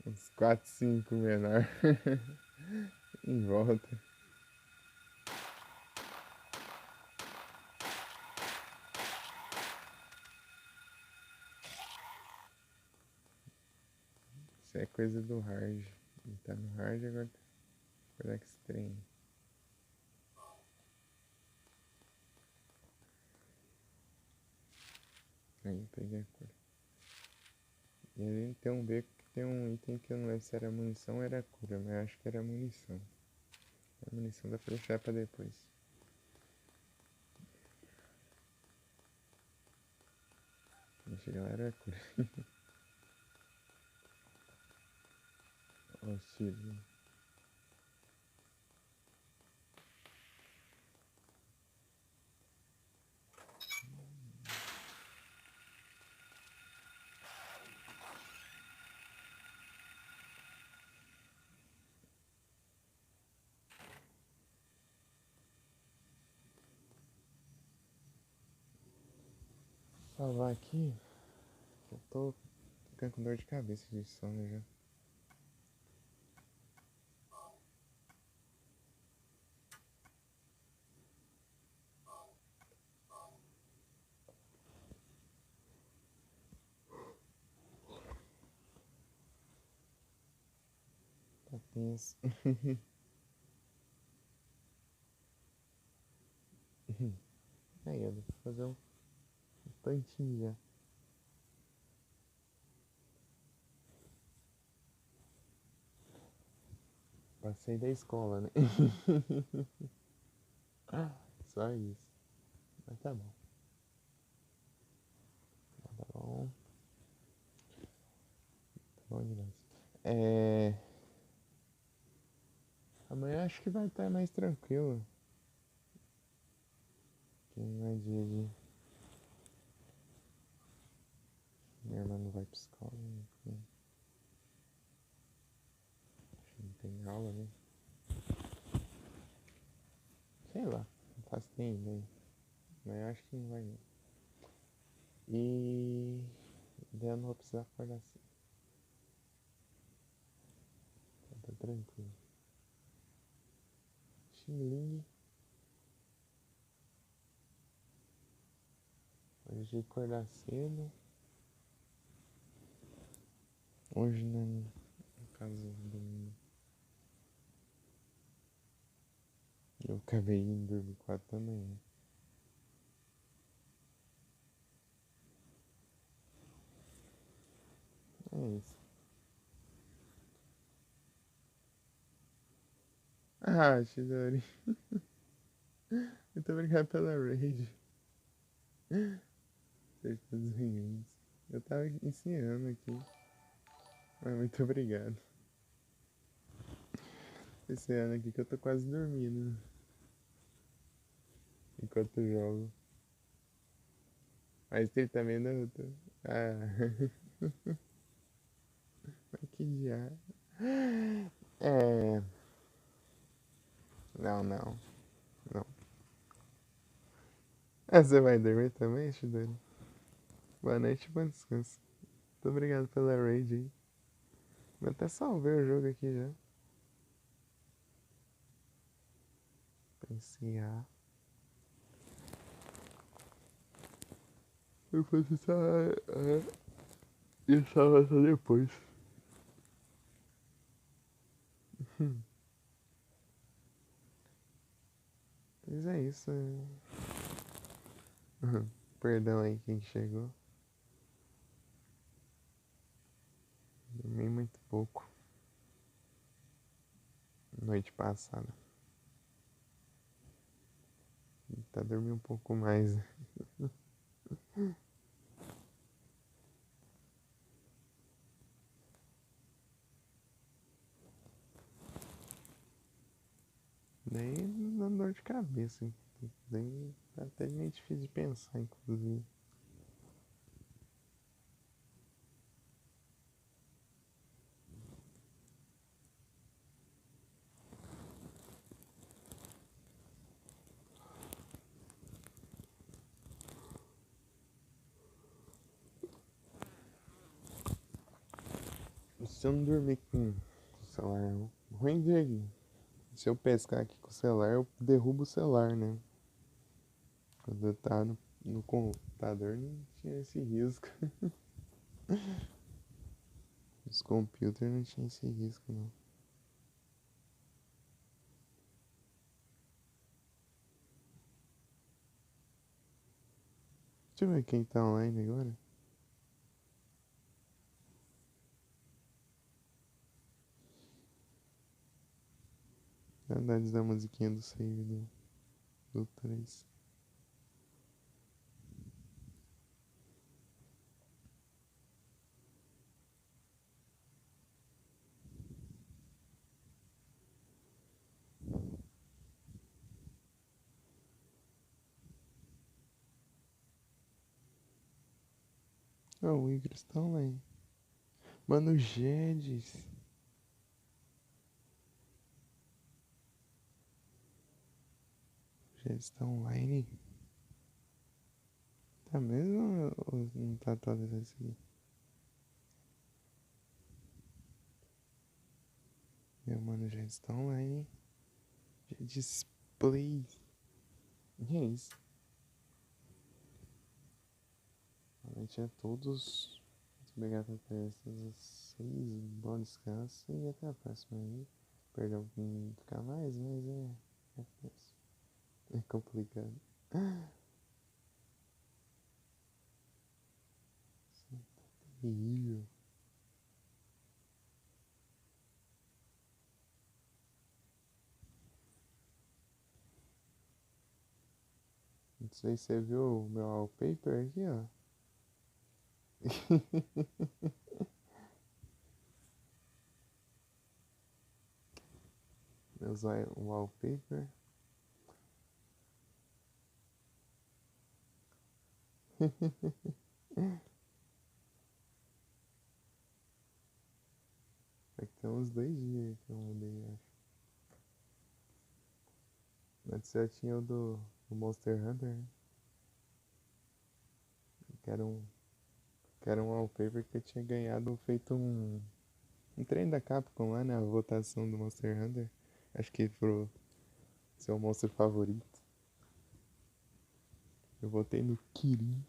S1: uns 4, 5 menor em volta. Isso é coisa do hard. Ele tá no hard agora tá por extreme. Aí peguei a cor. E ali tem um beco que tem um item que eu não lembro se era munição ou era cura, mas eu acho que era munição. A munição dá pra deixar pra depois. Quando chegar lá era cura. Olha os tiros. salvar aqui. Eu tô ficando com dor de cabeça de sono já. Tá tenso. Aí, eu vou fazer um tantinho já. Passei da escola, né? Só isso. Mas tá bom. Tá bom. Tá bom demais. Amanhã acho que vai estar mais tranquilo. Que não é dia de... Minha irmã não vai pra escola, enfim. Acho que não tem aula, né? Sei lá, não faço nem ideia. Mas eu acho que não vai não. E daí eu não vou precisar acordar assim. Então tá tranquilo. Xing-ling. Hoje acordar cedo. Hoje no caso do... Eu acabei indo dormir 4 da manhã. É isso. Ah, Chidori. Muito obrigado pela raid. Certeza ruins. Eu tava ensinando aqui. Mas muito obrigado. Esse ano aqui que eu tô quase dormindo. Enquanto eu jogo. Mas 30 minutos. Ah. Mas que diabo. É. Não, não. Não. Ah, você vai dormir também, Chidori? Boa noite e bom descanso. Muito obrigado pela raid aí. Eu até salvei o jogo aqui já. Pensei, eu faço e salva só depois. Mas é isso. Perdão aí quem chegou. Dormi muito pouco. Noite passada. Tá dormindo um pouco mais. Daí dá dor de cabeça. Daí tá até meio difícil de pensar, inclusive. Se eu não dormir com o celular ruim, Diego. Se eu pescar aqui com o celular, eu derrubo o celular, né? Quando eu tava no computador, não tinha esse risco. Os computers não tinha esse risco, não. Deixa eu ver quem tá online agora. Saudades da musiquinha do save do 3. Oh, o Igor está online. Mano, Jedes. Jedes está online? Tá mesmo ou não tá atualizado isso aqui? Meu mano, já está online. Já display. E é isso. Agora tinha todos. Muito obrigado por presença. 6. Bom descanso e até a próxima aí. Perdão por não ficar mais, mas é complicado. Terrível. Não sei se você viu o meu wallpaper aqui, ó. Meus wallpaper. É que tem uns 2 dias que eu mudei, acho. Antes já tinha o do Monster Hunter, né? Que era um wallpaper que eu tinha ganhado feito um trem da Capcom lá, né? A votação do Monster Hunter. Acho que pro seu monstro favorito. Eu votei no Kirin.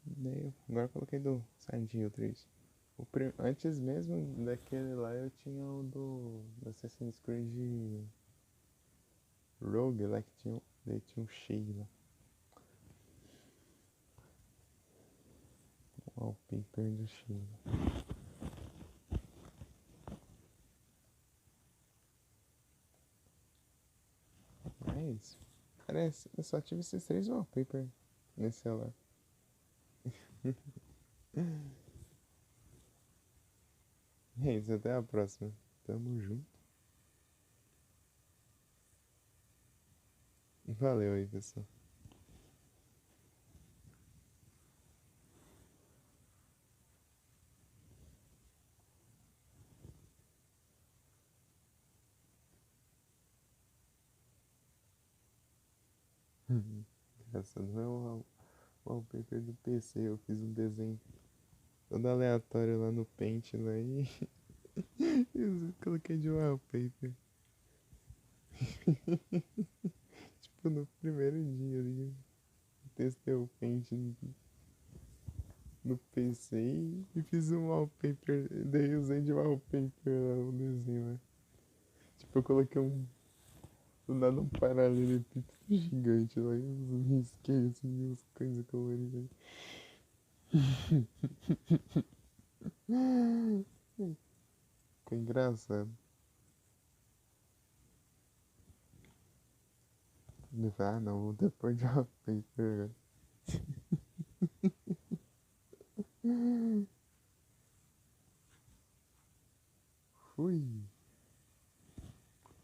S1: Daí, agora eu coloquei do Silent Hill 3. Antes mesmo daquele lá eu tinha o do Assassin's Creed Rogue lá que tinha um Shay lá. O wallpaper do Shay. É isso. Parece, eu só tive esses 3 wallpaper nesse celular. É isso, até a próxima. Tamo junto. Valeu aí, pessoal. Engraçado, não é o wallpaper do PC. Eu fiz um desenho todo aleatório lá no Paint lá e eu coloquei de wallpaper. Tipo, no primeiro dia ali, eu testei o Paint no PC e fiz um wallpaper. Daí usei de wallpaper lá o desenho lá. Tipo, eu coloquei do nada um paralelepípedo gigante lá e uns risquei assim, umas coisas coloridas. Ficou engraçado. Ele falou, ah não, vou depois de wallpaper. Fui.